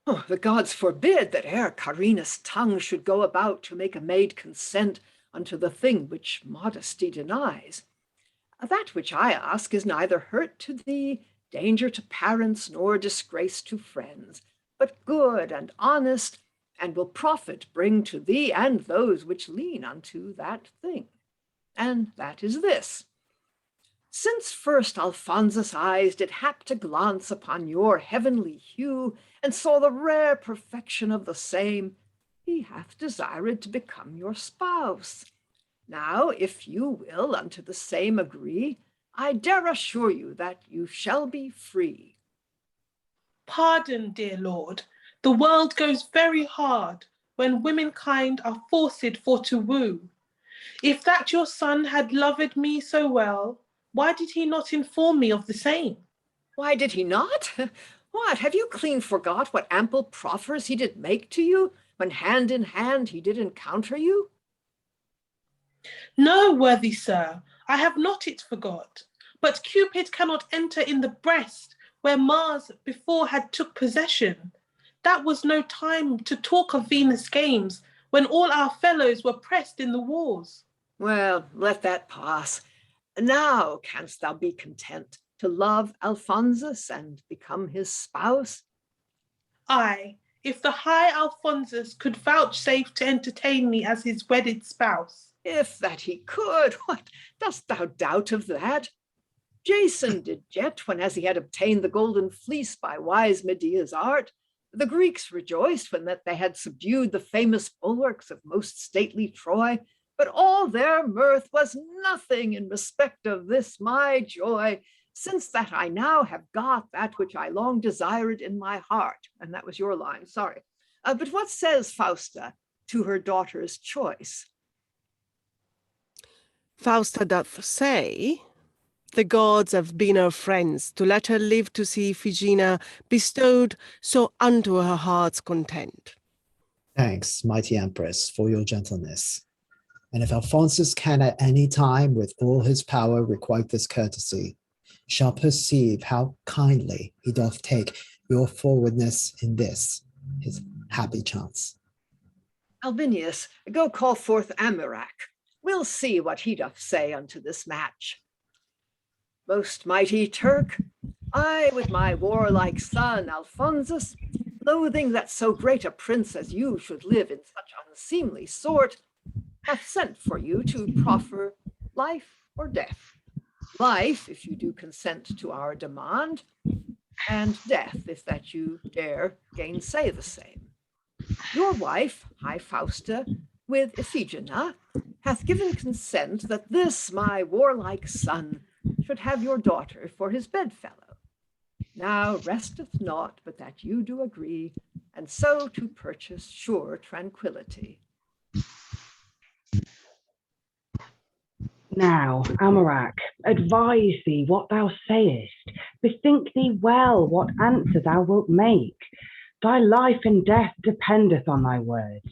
Oh, the gods forbid that e'er Carinus' tongue should go about to make a maid consent unto the thing which modesty denies. That which I ask is neither hurt to thee, danger to parents, nor disgrace to friends, but good and honest, and will profit bring to thee and those which lean unto that thing. And that is this. Since first Alphonsus' eyes did hap to glance upon your heavenly hue, and saw the rare perfection of the same, he hath desired to become your spouse. Now, if you will unto the same agree, I dare assure you that you shall be free. Pardon, dear lord, the world goes very hard when womankind are forced for to woo. If that your son had loved me so well, why did he not inform me of the same? Why did he not? What, have you clean forgot what ample proffers he did make to you, when hand in hand he did encounter you? No, worthy sir, I have not it forgot, but Cupid cannot enter in the breast where Mars before had took possession. That was no time to talk of Venus' games, when all our fellows were pressed in the wars. Well, let that pass. Now canst thou be content to love Alphonsus and become his spouse? Aye, if the high Alphonsus could vouchsafe to entertain me as his wedded spouse. If that he could, what, dost thou doubt of that? Jason did yet, when as he had obtained the golden fleece by wise Medea's art, the Greeks rejoiced when that they had subdued the famous bulwarks of most stately Troy, but all their mirth was nothing in respect of this my joy, since that I now have got that which I long desired in my heart. And that was your line, sorry. But what says Fausta to her daughter's choice? Fausta doth say, the gods have been her friends to let her live to see Iphigena bestowed so unto her heart's content. Thanks, mighty Empress, for your gentleness. And if Alphonsus can at any time with all his power requite this courtesy, shall perceive how kindly he doth take your forwardness in this, his happy chance. Albinius, go call forth Amirac. We'll see what he doth say unto this match. Most mighty Turk, I with my warlike son Alphonsus, loathing that so great a prince as you should live in such unseemly sort, hath sent for you to proffer life or death. Life, if you do consent to our demand, and death, if that you dare gainsay the same. Your wife, high Fausta, with Iphigena, hath given consent that this my warlike son should have your daughter for his bedfellow. Now resteth naught but that you do agree, and so to purchase sure tranquillity. Now, Amirac, advise thee what thou sayest. Bethink thee well what answer thou wilt make. Thy life and death dependeth on thy words.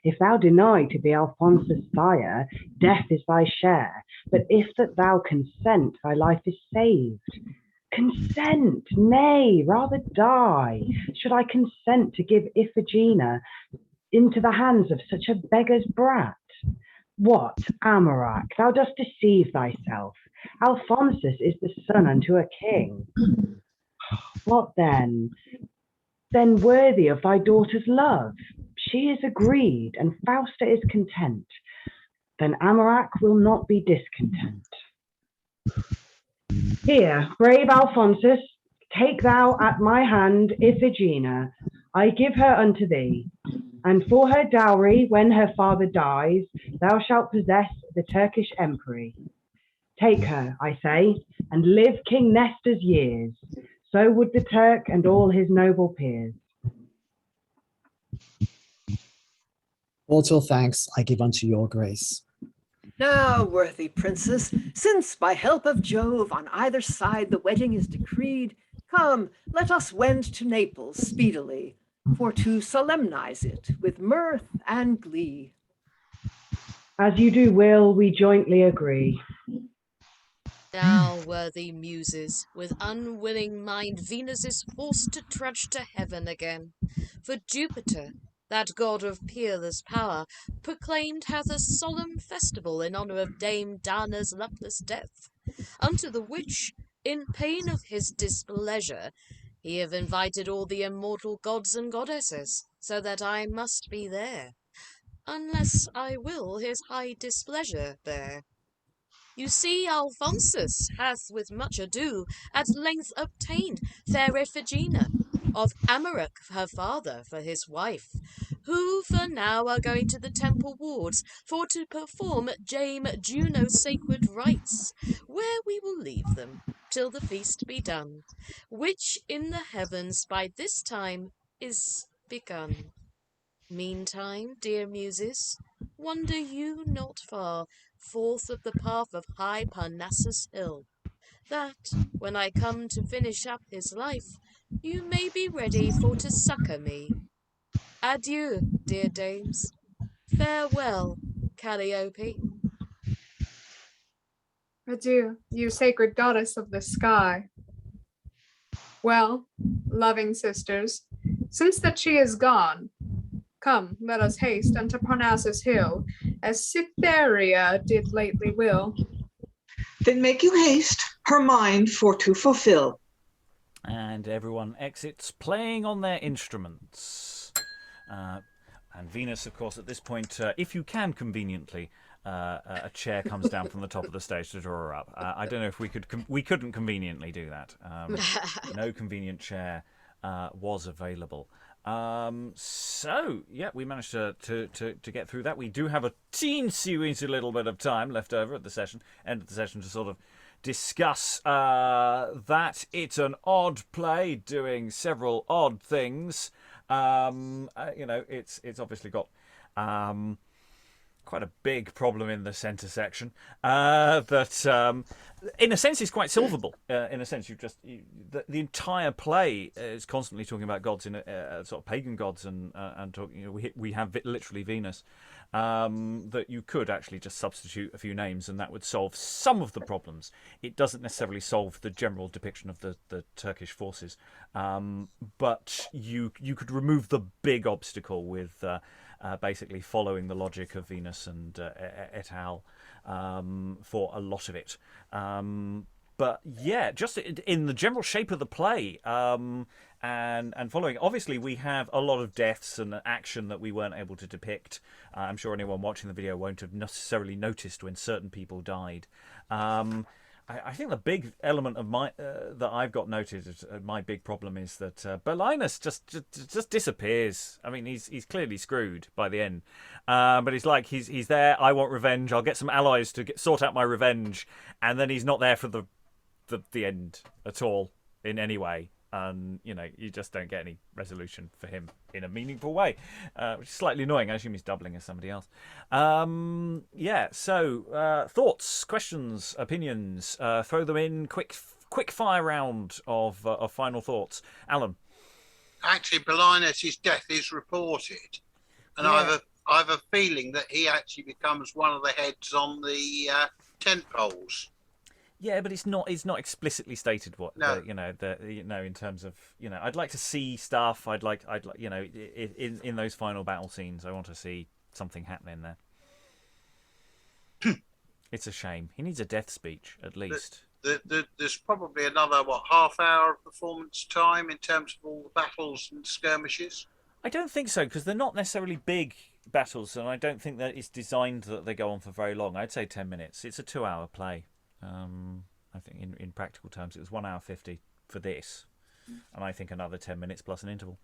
If thou deny to be Alphonsus' sire, death is thy share. But if that thou consent, thy life is saved. Consent, nay, rather die. Should I consent to give Iphigena into the hands of such a beggar's brat? What, Amirac, thou dost deceive thyself. Alphonsus is the son unto a king. What then? Then worthy of thy daughter's love. She is agreed, and Fausta is content. Then Amirac will not be discontent. Here, brave Alphonsus, take thou at my hand Iphigena. I give her unto thee. And for her dowry, when her father dies, thou shalt possess the Turkish empery. Take her, I say, and live King Nestor's years. So would the Turk and all his noble peers. Mortal thanks I give unto your grace. Now, worthy princes, since by help of Jove on either side the wedding is decreed, come, let us wend to Naples speedily, for to solemnize it with mirth and glee. As you do will, we jointly agree. Now, worthy muses, with unwilling mind Venus is forced to trudge to heaven again. For Jupiter, that god of peerless power, proclaimed hath a solemn festival in honour of Dame Dana's luckless death, unto the which, in pain of his displeasure, he have invited all the immortal gods and goddesses, so that I must be there, unless I will his high displeasure bear. You see, Alphonsus hath with much ado at length obtained fair Iphigena, of Amalric, her father, for his wife, who for now are going to the temple wards for to perform Dame Juno's sacred rites, where we will leave them till the feast be done, which in the heavens by this time is begun. Meantime, dear muses, wander you not far forth of the path of high Parnassus hill, that, when I come to finish up his life, you may be ready for to succour me. Adieu, dear dames. Farewell, Calliope. Adieu, you sacred goddess of the sky. Well, loving sisters, since that she is gone, come, let us haste unto Parnassus hill, as Cytherea did lately will. Then make you haste her mind for to fulfill. And everyone exits, playing on their instruments. And Venus, of course, at this point, if you can conveniently, a chair comes down from the top of the stage to draw her up. I don't know if we could. We couldn't conveniently do that. No convenient chair was available. So yeah, we managed to get through that. We do have a teensy little bit of time left over at the end of the session to sort of discuss that it's an odd play doing several odd things. It's obviously got quite a big problem in the centre section that in a sense is quite solvable. In a sense, the entire play is constantly talking about gods in sort of pagan gods and talking. We have literally Venus. That you could actually just substitute a few names and that would solve some of the problems. It doesn't necessarily solve the general depiction of the Turkish forces, but you could remove the big obstacle with basically following the logic of Venus and et al. For a lot of it. But yeah, just in the general shape of the play and following. Obviously, we have a lot of deaths and action that we weren't able to depict. I'm sure anyone watching the video won't have necessarily noticed when certain people died. I think the big element of that I've got noted, my big problem is that Belinus just disappears. I mean, he's clearly screwed by the end, but he's like he's there. I want revenge. I'll get some allies to sort out my revenge, and then he's not there for the end at all in any way. And you just don't get any resolution for him in a meaningful way, which is slightly annoying. I assume he's doubling as somebody else. So thoughts, questions, opinions, throw them in. Quick fire round of final thoughts. Alan. Actually, Belinus' death is reported, and Yeah. I have a feeling that he actually becomes one of the heads on the tent poles. Yeah, but it's not explicitly stated what No. in terms of I'd like to see stuff. I'd like in those final battle scenes, I want to see something happening there. It's a shame. He needs a death speech at least. There's probably another half hour of performance time in terms of all the battles and skirmishes. I don't think so, because they're not necessarily big battles, and I don't think that it's designed that they go on for very long. I'd say 10 minutes. It's a 2-hour play. I think in practical terms it was 1 hour 50 for this, and I think another 10 minutes plus an interval,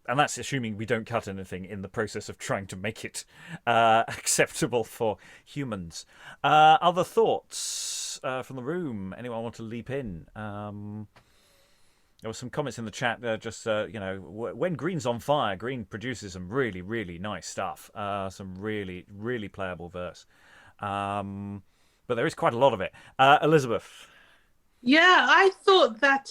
and that's assuming we don't cut anything in the process of trying to make it acceptable for humans. Other thoughts from the room? Anyone want to leap in? There were some comments in the chat there. Just when Greene's on fire, Greene produces some really nice stuff. Some really playable verse. But there is quite a lot of it. Elizabeth. Yeah, I thought that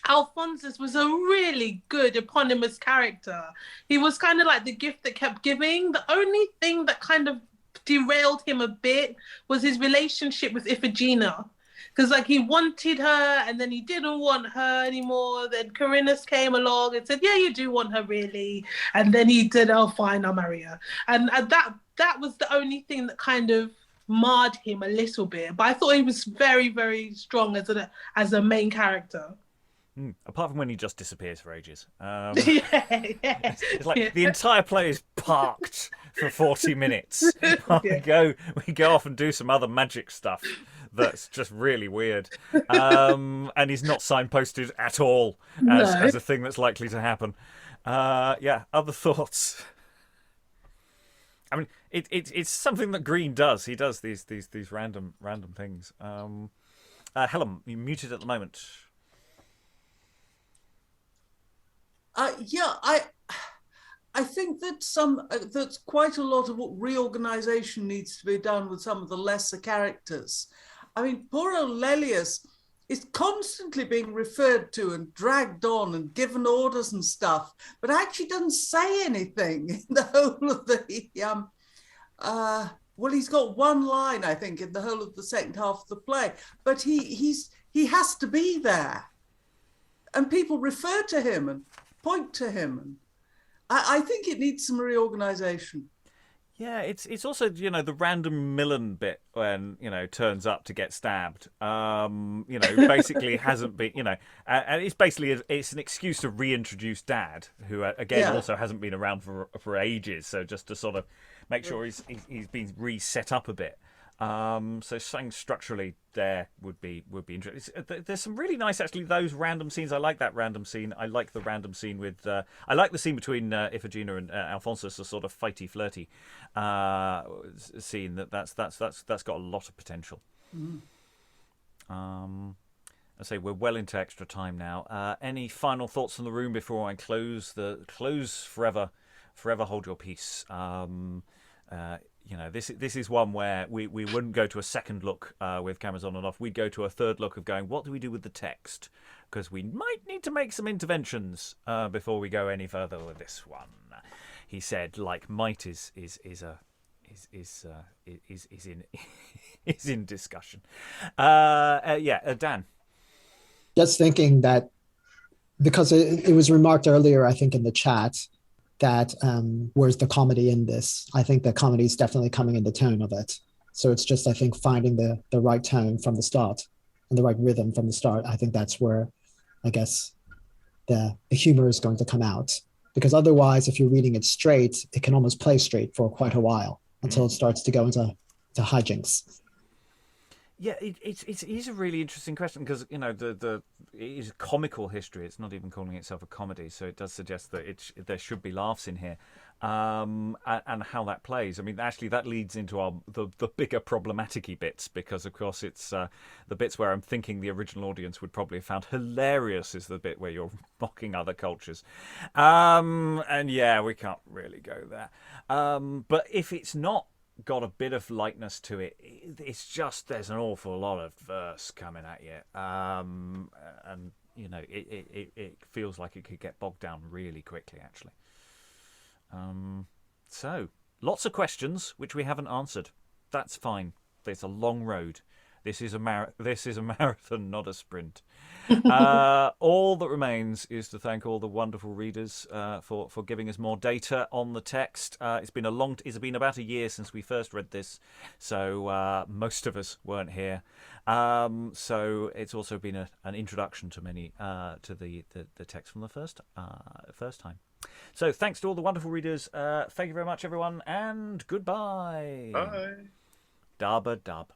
Alphonsus was a really good eponymous character. He was kind of like the gift that kept giving. The only thing that kind of derailed him a bit was his relationship with Iphigena. Because he wanted her and then he didn't want her anymore. Then Carinus came along and said, yeah, you do want her really. And then he said, oh, fine, I'll marry her. And that was the only thing that kind of marred him a little bit, but I thought he was very strong as a main character. Apart from when he just disappears for ages. It's like Yeah. the entire play is parked for 40 minutes. We go off and do some other magic stuff that's just really weird. And he's not signposted at all as a thing that's likely to happen. Other thoughts? I mean, it's something that Greene does. He does these random things. Helen, you're muted at the moment. I think that that's quite a lot of reorganization needs to be done with some of the lesser characters. I mean, poor old Laelius is constantly being referred to and dragged on and given orders and stuff, but actually doesn't say anything in the whole of the well, he's got one line, I think, in the whole of the second half of the play, but he has to be there, and people refer to him and point to him. And I think it needs some reorganization. Yeah, it's also, the random Milan bit when, turns up to get stabbed, basically hasn't been, and it's an excuse to reintroduce Dad, who, again, also hasn't been around for ages, so just to sort of make sure he's been reset up a bit. So something structurally there would be interesting. There's some really nice, actually, those random scenes. I like that random scene. I like the random scene with. I like the scene between Iphigena and Alphonsus, a sort of fighty, flirty scene. That's got a lot of potential. I say we're well into extra time now. Any final thoughts from the room before I close forever hold your peace. This is one where we wouldn't go to a second look with cameras on and off. We'd go to a third look of going, what do we do with the text? Because we might need to make some interventions before we go any further with this one. He said, like might is in discussion. Dan. Just thinking that because it was remarked earlier, I think in the chat, that where's the comedy in this? I think the comedy is definitely coming in the tone of it. So it's just, I think, finding the right tone from the start and the right rhythm from the start. I think that's where, I guess, the humor is going to come out. Because otherwise, if you're reading it straight, it can almost play straight for quite a while until it starts to go into hijinks. Yeah, it is a really interesting question because it is comical history. It's not even calling itself a comedy, so it does suggest that there should be laughs in here, and how that plays. I mean, actually, that leads into the bigger problematic-y bits because, of course, it's the bits where I'm thinking the original audience would probably have found hilarious is the bit where you're mocking other cultures, and yeah, we can't really go there. But if it's not got a bit of lightness to it, it's just there's an awful lot of verse coming at you, and it feels like it could get bogged down really quickly, actually. So lots of questions which we haven't answered. That's fine. There's a long road. This is a marathon, not a sprint. All that remains is to thank all the wonderful readers for giving us more data on the text. It's been about a year since we first read this, so most of us weren't here. So it's also been an introduction to many to the text from the first time. So thanks to all the wonderful readers. Thank you very much, everyone, and goodbye. Bye. Dub a dub.